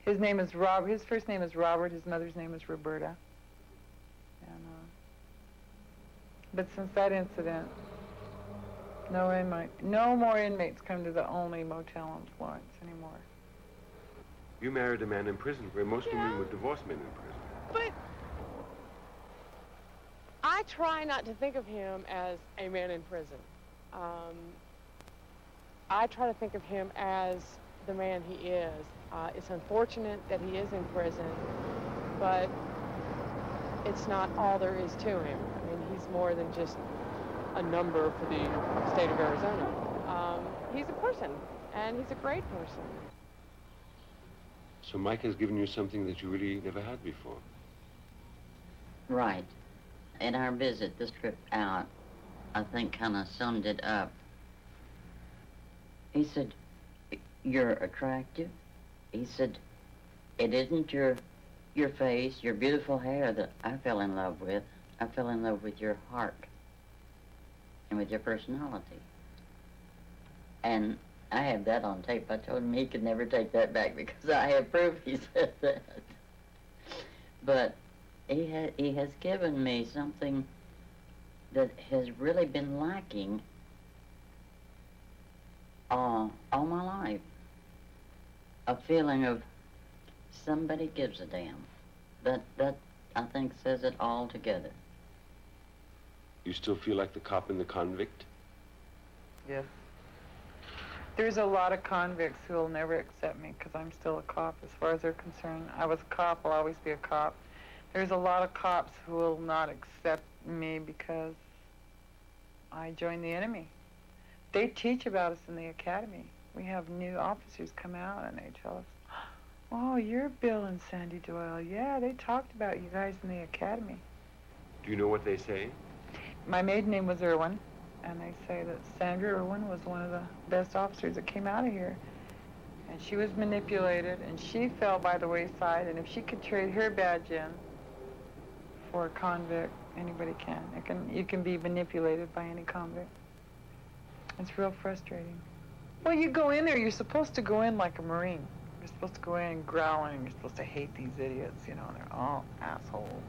His name is Robert. His first name is Robert. His mother's name is Roberta. And, but since that incident, no more inmates come to the only motel in Florence anymore. You married a man in prison, where most women would divorce men in prison. But I try not to think of him as a man in prison. I try to think of him as the man he is. It's unfortunate that he is in prison, but it's not all there is to him. I mean, he's more than just a number for the state of Arizona. He's a person, and he's a great person. So Mike has given you something that you really never had before. Right. In our visit, this trip out, I think kind of summed it up. He said, "You're attractive." He said, "It isn't your face, your beautiful hair that I fell in love with. I fell in love with your heart and with your personality." And I have that on tape. I told him he could never take that back because I have proof he said that. But he has given me something that has really been lacking all my life. A feeling of somebody gives a damn. That I think says it all together. You still feel like the cop and the convict? Yes. There's a lot of convicts who will never accept me because I'm still a cop as far as they're concerned. I was a cop, I'll always be a cop. There's a lot of cops who will not accept me because I joined the enemy. They teach about us in the academy. We have new officers come out and they tell us, "Oh, you're Bill and Sandy Doyle. Yeah, they talked about you guys in the academy." Do you know what they say? My maiden name was Irwin, and they say that Sandra Irwin was one of the best officers that came out of here. And she was manipulated, and she fell by the wayside, and if she could trade her badge in for a convict, anybody can. You can be manipulated by any convict. It's real frustrating. Well, you go in there, you're supposed to go in like a Marine. You're supposed to go in growling, you're supposed to hate these idiots, you know, they're all assholes.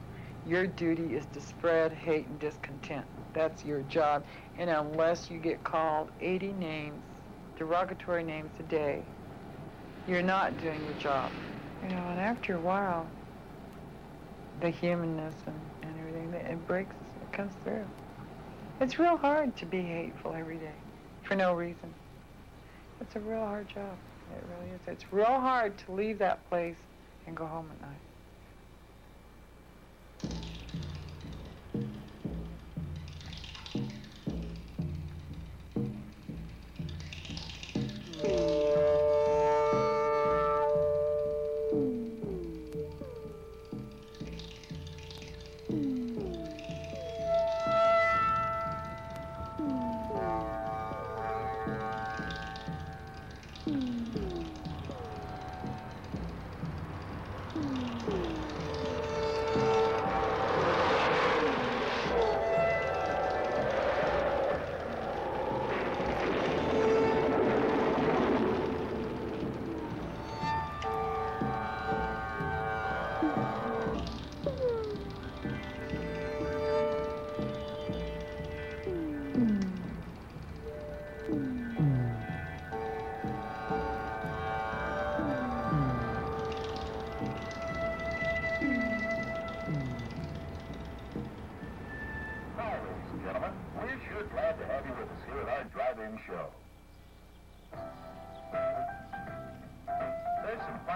Your duty is to spread hate and discontent. That's your job. And unless you get called 80 names, derogatory names a day, you're not doing your job. You know, and after a while, the humanness and everything, it breaks, it comes through. It's real hard to be hateful every day for no reason. It's a real hard job. It really is. It's real hard to leave that place and go home at night.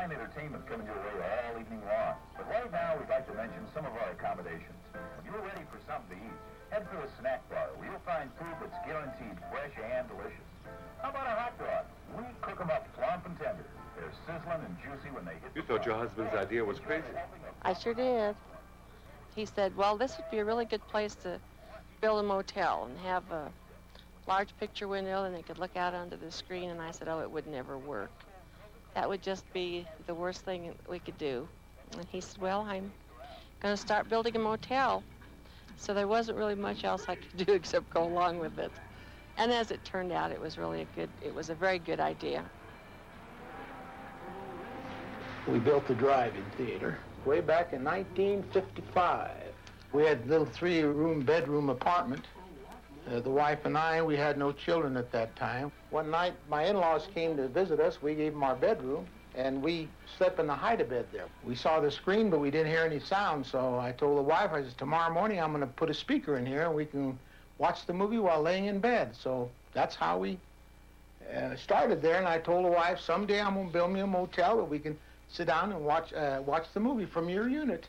Entertainment coming your way all evening long. But right now, we'd like to mention some of our accommodations. When you're ready for something to eat, head for the snack bar, where you'll find food that's guaranteed fresh and delicious. cook them up plump and tender. They're sizzling and juicy when they hit You thought your husband's idea was crazy. I sure did. He said, well, this would be a really good place to build a motel and have a large picture window and they could look out onto the screen. And I said, oh, it would never work. That would just be the worst thing we could do. And he said, well, I'm going to start building a motel. So there wasn't really much else I could do except go along with it. And as it turned out, it was a very good idea. We built the drive-in theater way back in 1955. We had a little 3-room bedroom apartment. The wife and I, we had no children at that time. One night, my in-laws came to visit us. We gave them our bedroom, and we slept in the hide-a-bed there. We saw the screen, but we didn't hear any sound, so I told the wife, I said, tomorrow morning I'm going to put a speaker in here, and we can watch the movie while laying in bed. So that's how we started there, and I told the wife, someday I'm going to build me a motel where we can sit down and watch the movie from your unit.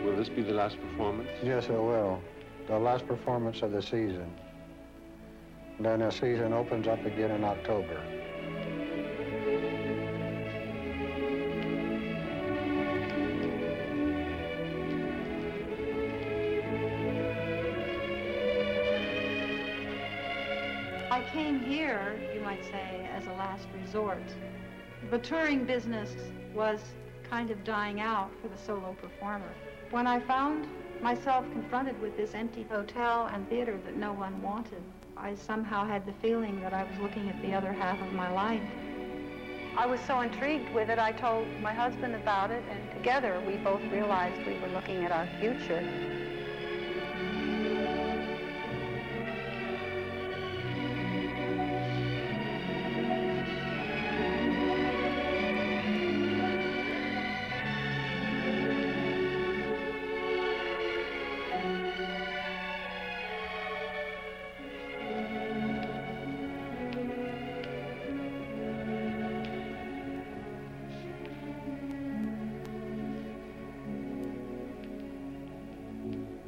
Will this be the last performance? Yes, it will. The last performance of the season. Then the season opens up again in October. I came here, you might say, as a last resort. The touring business was kind of dying out for the solo performer. When I found myself confronted with this empty hotel and theater that no one wanted, I somehow had the feeling that I was looking at the other half of my life. I was so intrigued with it, I told my husband about it, and together we both realized we were looking at our future.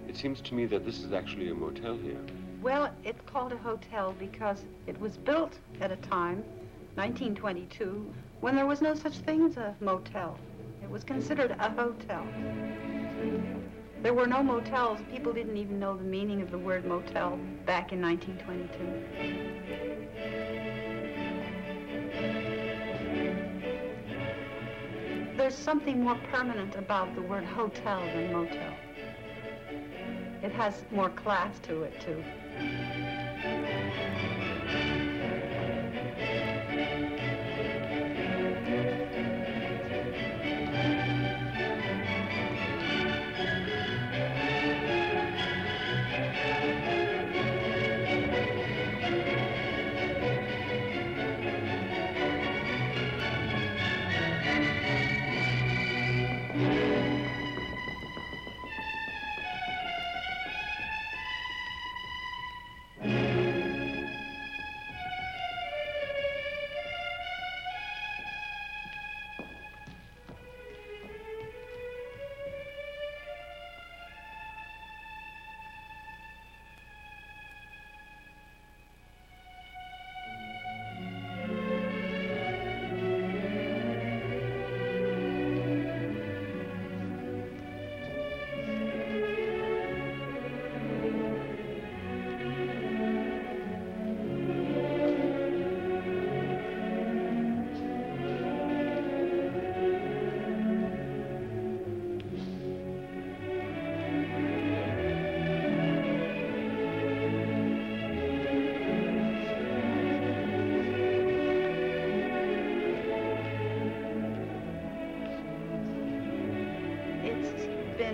It seems to me that this is actually a motel here. Well, it's called a hotel because it was built at a time, 1922, when there was no such thing as a motel. It was considered a hotel. There were no motels. People didn't even know the meaning of the word motel back in 1922. There's something more permanent about the word hotel than motel. It has more class to it, too.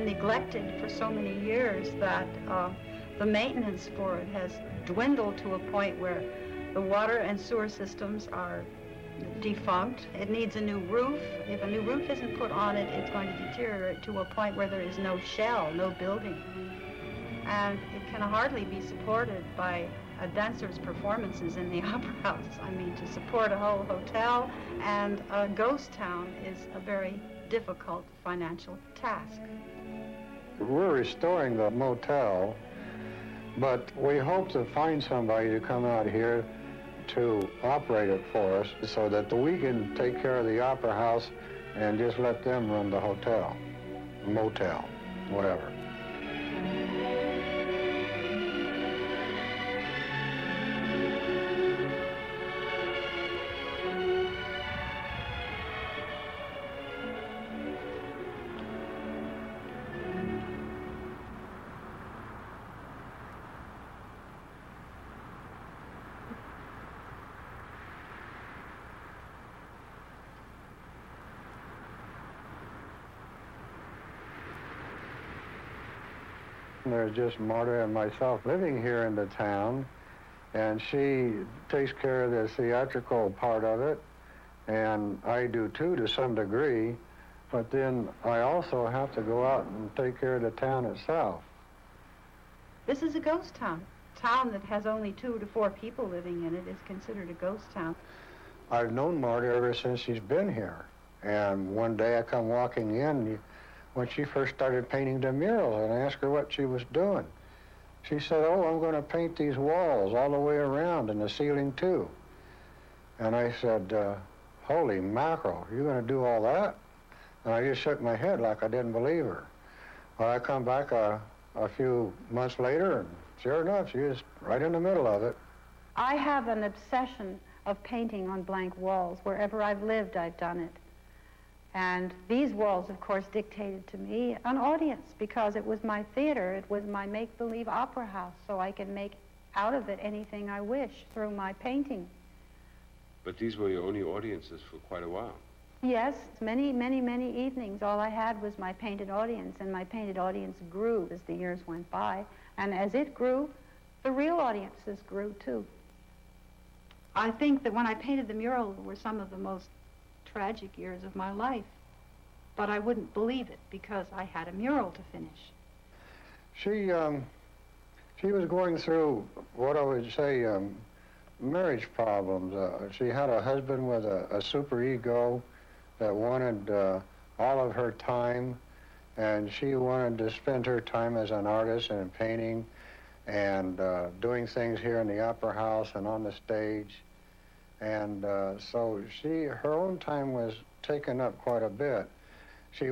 Neglected for so many years that the maintenance for it has dwindled to a point where the water and sewer systems are defunct. It needs a new roof. If a new roof isn't put on it, it's going to deteriorate to a point where there is no shell, no building. And it can hardly be supported by a dancer's performances in the opera house. I mean, to support a whole hotel and a ghost town is a very difficult financial task. We're restoring the motel, but we hope to find somebody to come out here to operate it for us so that we can take care of the opera house and just let them run the hotel, motel, whatever. There's just Marta and myself living here in the town, and she takes care of the theatrical part of it, and I do too to some degree, but then I also have to go out and take care of the town itself. This is a ghost town. A town that has only 2 to 4 people living in it is considered a ghost town. I've known Marta ever since she's been here, and one day I come walking in when she first started painting the murals, and I asked her what she was doing. She said, "Oh, I'm going to paint these walls all the way around and the ceiling too." And I said, "Holy mackerel, you're going to do all that?" And I just shook my head like I didn't believe her. Well, I come back a few months later, and sure enough, she was right in the middle of it. I have an obsession of painting on blank walls. Wherever I've lived, I've done it. And these walls, of course, dictated to me an audience because it was my theater, it was my make-believe opera house, so I can make out of it anything I wish through my painting. But these were your only audiences for quite a while. Yes, many, many, many evenings. All I had was my painted audience, and my painted audience grew as the years went by. And as it grew, the real audiences grew, too. I think that when I painted the mural were some of the most tragic years of my life. But I wouldn't believe it because I had a mural to finish. She was going through what I would say marriage problems. She had a husband with a superego that wanted all of her time, and she wanted to spend her time as an artist and painting and doing things here in the opera house and on the stage. And so her own time was taken up quite a bit. She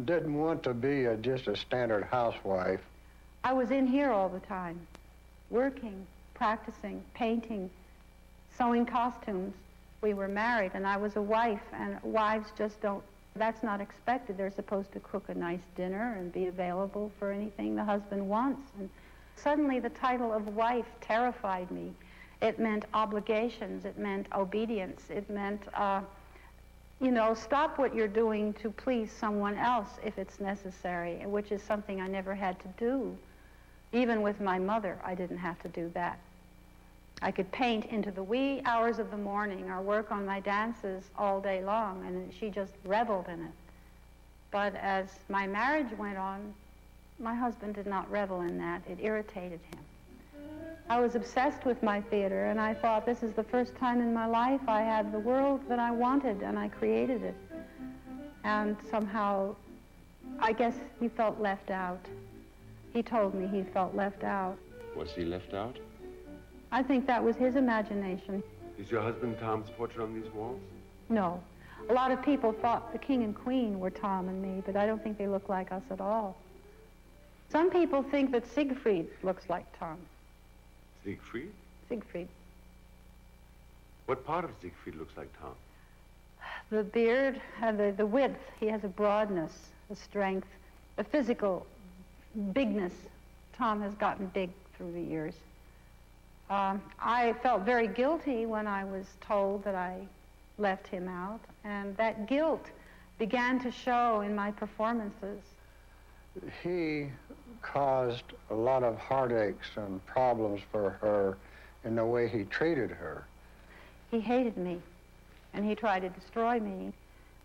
didn't want to be just a standard housewife. I was in here all the time, working, practicing, painting, sewing costumes. We were married, and I was a wife, and wives just don't, that's not expected. They're supposed to cook a nice dinner and be available for anything the husband wants. And suddenly the title of wife terrified me. It meant obligations, it meant obedience, it meant, you know, stop what you're doing to please someone else if it's necessary, which is something I never had to do. Even with my mother, I didn't have to do that. I could paint into the wee hours of the morning or work on my dances all day long, and she just reveled in it. But as my marriage went on, my husband did not revel in that. It irritated him. I was obsessed with my theater, and I thought this is the first time in my life I had the world that I wanted, and I created it. And somehow, I guess he felt left out. He told me he felt left out. Was he left out? I think that was his imagination. Is your husband Tom's portrait on these walls? No. A lot of people thought the king and queen were Tom and me, but I don't think they look like us at all. Some people think that Siegfried looks like Tom. Siegfried? Siegfried. What part of Siegfried looks like Tom? The beard, the width. He has a broadness, a strength, a physical bigness. Tom has gotten big through the years. I felt very guilty when I was told that I left him out, and that guilt began to show in my performances. He caused a lot of heartaches and problems for her in the way he treated her. He hated me, and he tried to destroy me.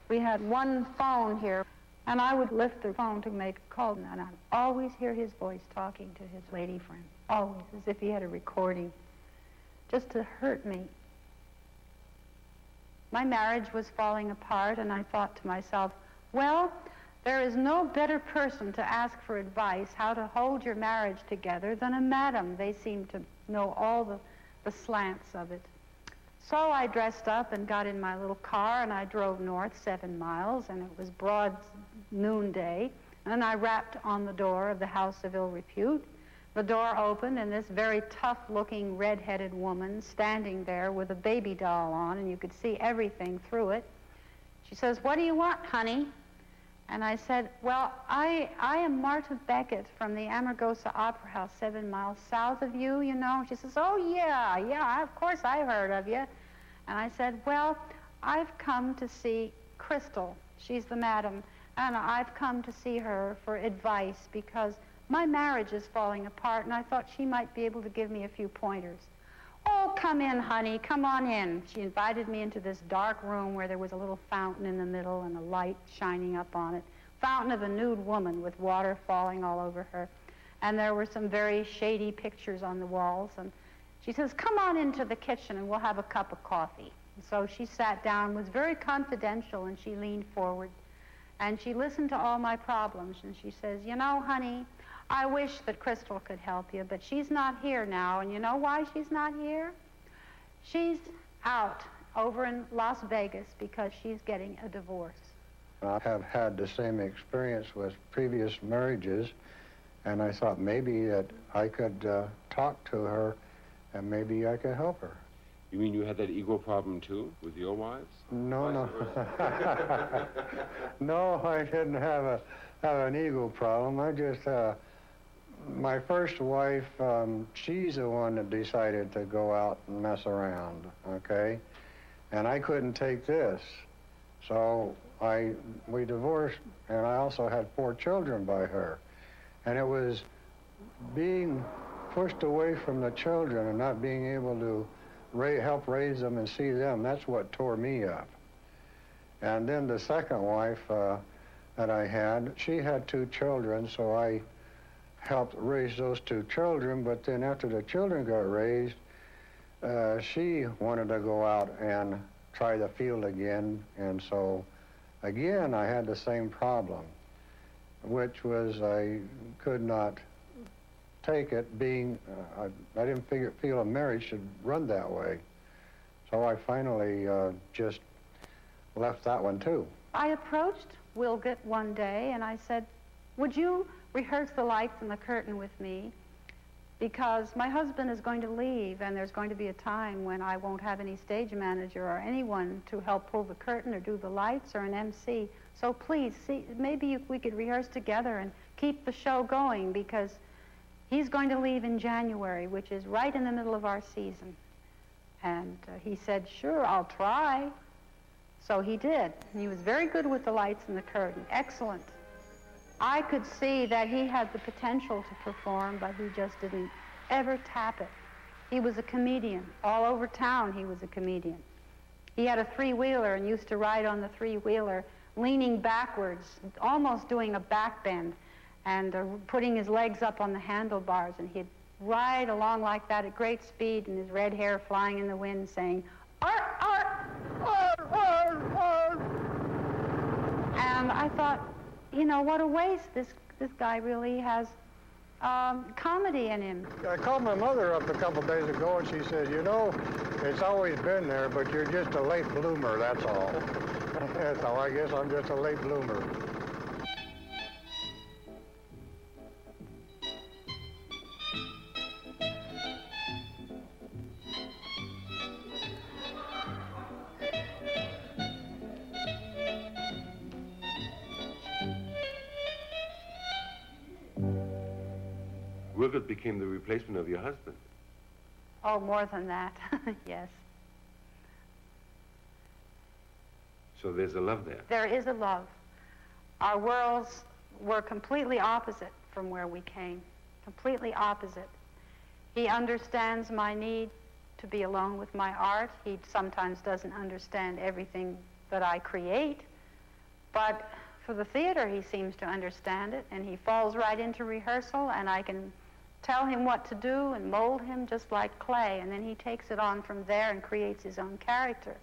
We had one phone here, and I would lift the phone to make a call, and I'd always hear his voice talking to his lady friend, always, as if he had a recording, just to hurt me. My marriage was falling apart, and I thought to myself, well, there is no better person to ask for advice how to hold your marriage together than a madam. They seem to know all the slants of it. So I dressed up and got in my little car, and I drove north 7 miles, and it was broad noonday, and I rapped on the door of the house of ill repute. The door opened, and this very tough-looking, red-headed woman standing there with a baby doll on, and you could see everything through it. She says, "What do you want, honey?" And I said, well, I am Marta Becket from the Amargosa Opera House 7 miles south of you, you know. She says, oh, yeah, of course I heard of you. And I said, well, I've come to see Crystal. She's the madam. And I've come to see her for advice because my marriage is falling apart, and I thought she might be able to give me a few pointers. Oh, come in, honey, come on in. She invited me into this dark room where there was a little fountain in the middle and a light shining up on it. Fountain of a nude woman with water falling all over her. And there were some very shady pictures on the walls. And she says, come on into the kitchen and we'll have a cup of coffee. And so she sat down, was very confidential, and she leaned forward. And she listened to all my problems, and she says, you know, honey, I wish that Crystal could help you, but she's not here now. And you know why she's not here? She's out over in Las Vegas because she's getting a divorce. I have had the same experience with previous marriages, and I thought maybe that I could talk to her and maybe I could help her. You mean you had that ego problem, too, with your wives? No, no. No, I didn't have an ego problem. I just, my first wife, she's the one that decided to go out and mess around, okay? And I couldn't take this. So we divorced, and I also had 4 children by her. And it was being pushed away from the children and not being able to help raise them and see them, that's what tore me up. And then the second wife that I had, she had 2 children, so I helped raise those 2 children, but then after the children got raised, she wanted to go out and try the field again, and so again I had the same problem, which was I could not take it being, I didn't feel a marriage should run that way. So I finally just left that one too. I approached Wilgett one day and I said, would you rehearse the lights and the curtain with me? Because my husband is going to leave and there's going to be a time when I won't have any stage manager or anyone to help pull the curtain or do the lights or an MC. So please, see, maybe we could rehearse together and keep the show going, because he's going to leave in January, which is right in the middle of our season. And he said, sure, I'll try. So he did. And he was very good with the lights and the curtain. Excellent. I could see that he had the potential to perform, but he just didn't ever tap it. He was a comedian. All over town, he was a comedian. He had a 3-wheeler and used to ride on the 3-wheeler, leaning backwards, almost doing a back bend, and putting his legs up on the handlebars, and he'd ride along like that at great speed, and his red hair flying in the wind, saying, "Arr, arr, arr, arr, arr." And I thought, you know, what a waste. This guy really has comedy in him. I called my mother up a couple days ago, and she said, you know, it's always been there, but you're just a late bloomer, that's all. That's all. I guess I'm just a late bloomer. Wilgett became the replacement of your husband. Oh, more than that, yes. So there's a love there. There is a love. Our worlds were completely opposite from where we came, completely opposite. He understands my need to be alone with my art. He sometimes doesn't understand everything that I create, but for the theater, he seems to understand it, and he falls right into rehearsal, and I can tell him what to do and mold him just like clay, and then he takes it on from there and creates his own character.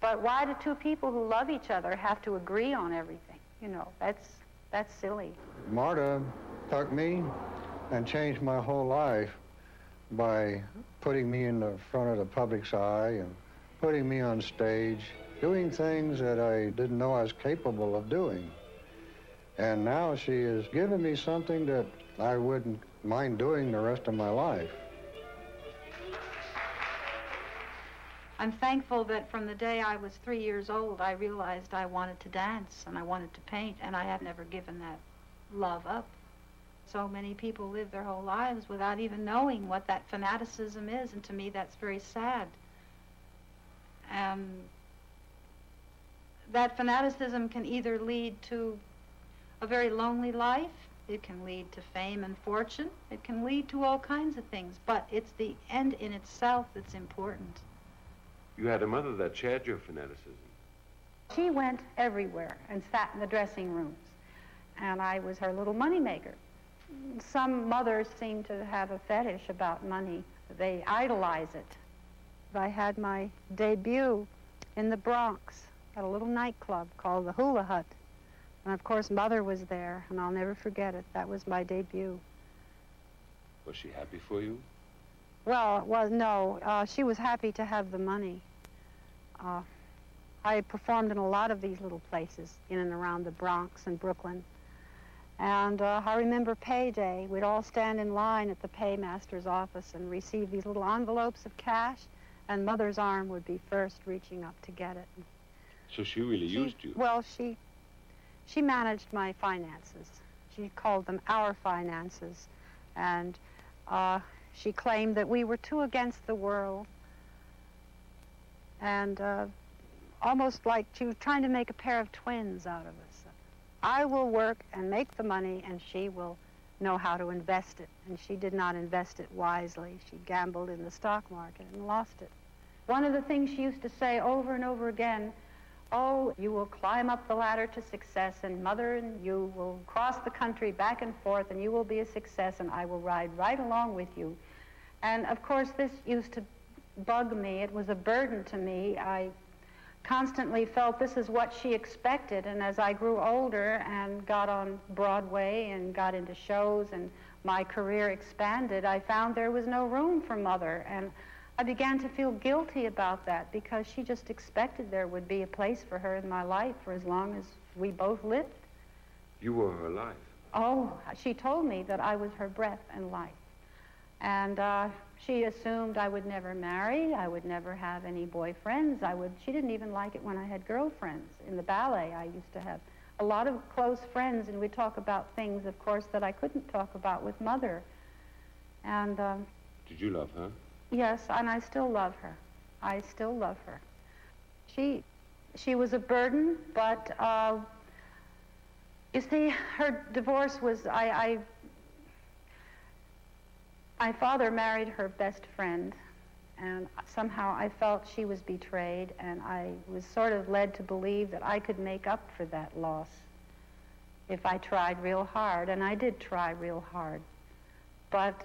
But why do 2 people who love each other have to agree on everything? You know, that's silly. Marta took me and changed my whole life by putting me in the front of the public's eye and putting me on stage, doing things that I didn't know I was capable of doing. And now she has given me something that I wouldn't mind doing the rest of my life. I'm thankful that from the day I was 3 years old, I realized I wanted to dance and I wanted to paint, and I have never given that love up. So many people live their whole lives without even knowing what that fanaticism is, and to me that's very sad. That fanaticism can either lead to a very lonely life, it can lead to fame and fortune, it can lead to all kinds of things, but it's the end in itself that's important. You had a mother that shared your fanaticism. She went everywhere and sat in the dressing rooms, and I was her little moneymaker. Some mothers seem to have a fetish about money. They idolize it. I had my debut in the Bronx at a little nightclub called the Hula Hut. And of course, Mother was there, and I'll never forget it. That was my debut. Was she happy for you? Well, no. She was happy to have the money. I performed in a lot of these little places in and around the Bronx and Brooklyn. And I remember payday. We'd all stand in line at the paymaster's office and receive these little envelopes of cash. and Mother's arm would be first reaching up to get it. So she really used you? Well, she managed my finances. She called them our finances, and she claimed that we were too against the world, and almost like she was trying to make a pair of twins out of us. I will work and make the money, and she will know how to invest it. And she did not invest it wisely. She gambled in the stock market and lost it. One of the things she used to say over and over again, oh, you will climb up the ladder to success, and Mother and you will cross the country back and forth, and you will be a success, and I will ride right along with you. And of course, this used to bug me. It was a burden to me. I constantly felt this is what she expected, and as I grew older and got on Broadway and got into shows and my career expanded, I found there was no room for Mother, and I began to feel guilty about that because she just expected there would be a place for her in my life for as long as we both lived. You were her life. Oh, she told me that I was her breath and life. And she assumed I would never marry, I would never have any boyfriends. She didn't even like it when I had girlfriends. In the ballet, I used to have a lot of close friends, and we'd talk about things, of course, that I couldn't talk about with Mother. And did you love her? yes, and I still love her. I still love her. She was a burden, but you see, her divorce was, my father married her best friend, and somehow I felt she was betrayed, and I was sort of led to believe that I could make up for that loss if I tried real hard, and I did try real hard. But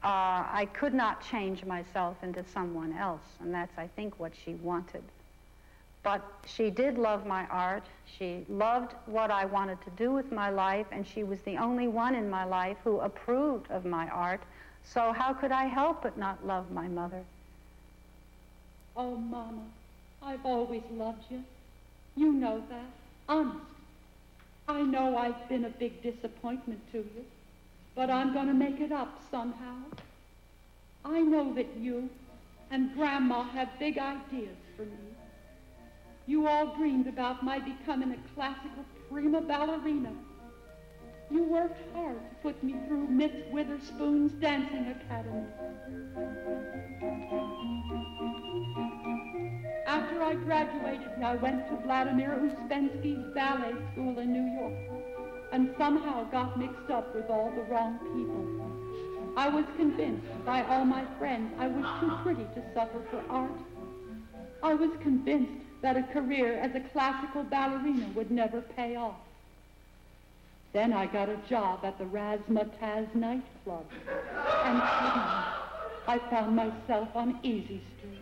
I could not change myself into someone else, and that's, I think, what she wanted. But she did love my art. She loved what I wanted to do with my life, and she was the only one in my life who approved of my art. So how could I help but not love my mother? Oh, Mama, I've always loved you. You know that, honest. I know I've been a big disappointment to you, but I'm going to make it up somehow. I know that you and Grandma have big ideas for me. You all dreamed about my becoming a classical prima ballerina. You worked hard to put me through Miss Witherspoon's dancing academy. After I graduated, I went to Vladimir Uspensky's ballet school in New York and somehow got mixed up with all the wrong people. I was convinced by all my friends I was too pretty to suffer for art. I was convinced that a career as a classical ballerina would never pay off. Then I got a job at the Razzmatazz nightclub, and suddenly I found myself on Easy Street.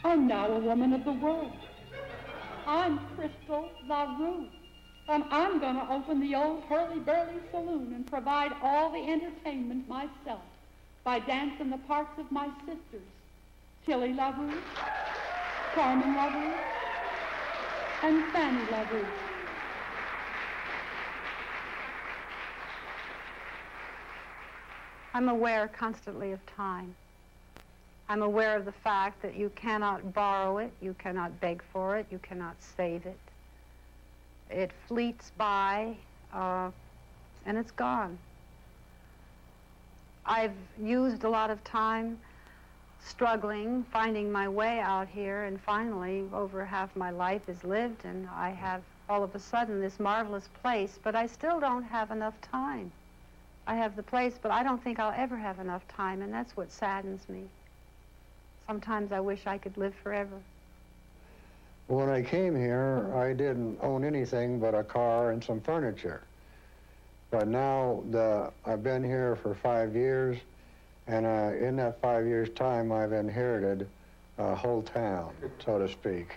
I'm now a woman of the world. I'm Crystal LaRue, and I'm going to open the old Hurly-Burly Saloon and provide all the entertainment myself by dancing the parts of my sisters, Tilly LaRue, Carmen LaRue, and Fanny LaRue. I'm aware constantly of time. I'm aware of the fact that you cannot borrow it, you cannot beg for it, you cannot save it. It fleets by, and it's gone. I've used a lot of time struggling, finding my way out here, and finally over half my life is lived, and I have all of a sudden this marvelous place, but I still don't have enough time. I have the place, but I don't think I'll ever have enough time, and that's what saddens me. Sometimes I wish I could live forever. When I came here, I didn't own anything but a car and some furniture. But now I've been here for 5 years, and in that 5 years' time, I've inherited a whole town, so to speak.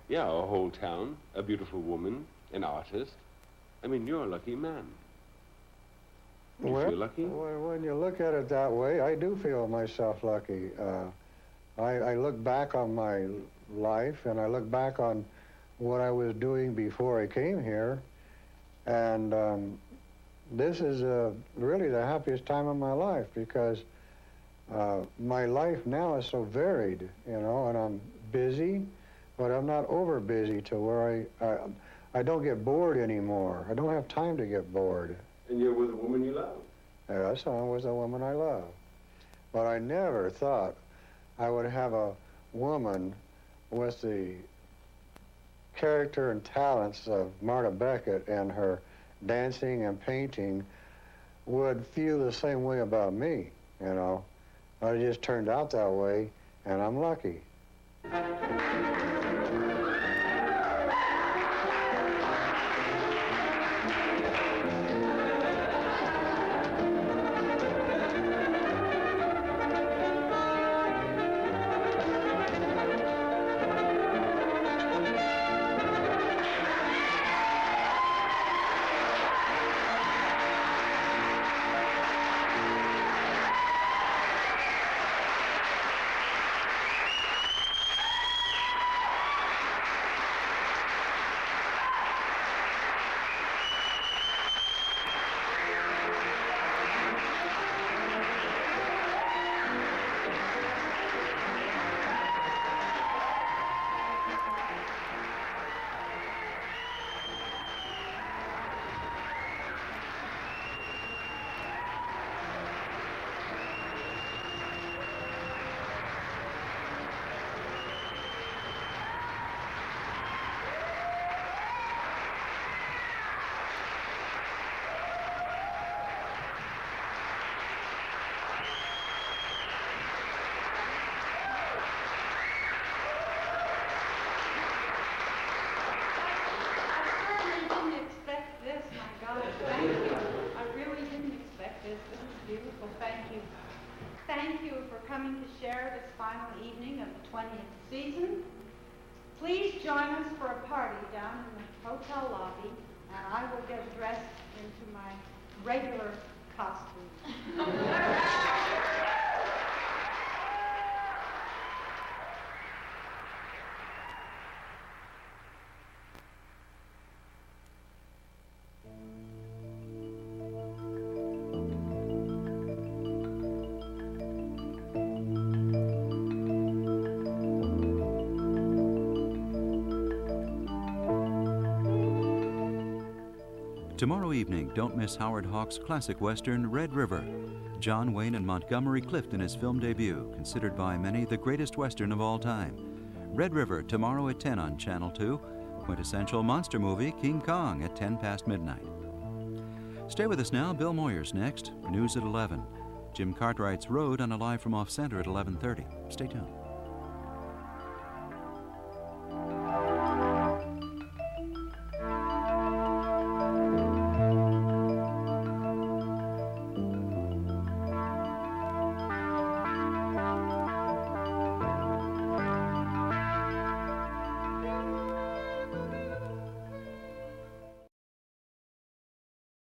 Yeah, a whole town, a beautiful woman, an artist. I mean, you're a lucky man. You Well, feel lucky? when you look at it that way, I do feel myself lucky. I look back on my life, and I look back on what I was doing before I came here, and this is really the happiest time of my life, because my life now is so varied, you know, and I'm busy, but I'm not over busy to where I don't get bored anymore. I don't have time to get bored. And you're with a woman you love. Yes, I was a woman I love. But I never thought I would have a woman with the character and talents of Marta Becket, and her dancing and painting would feel the same way about me, you know. But it just turned out that way, and I'm lucky. Thank you for coming to share this final evening of the 20th season. Please join us for a party down in the hotel lobby, and I will get dressed into my regular costume. Tomorrow evening, don't miss Howard Hawks' classic western, Red River. John Wayne and Montgomery Clift in his film debut, considered by many the greatest western of all time. Red River, tomorrow at 10 on Channel 2. Quintessential monster movie, King Kong, at 10 past midnight. Stay with us now. Bill Moyer's next. News at 11. Jim Cartwright's Road on a live from off-center at 11:30. Stay tuned.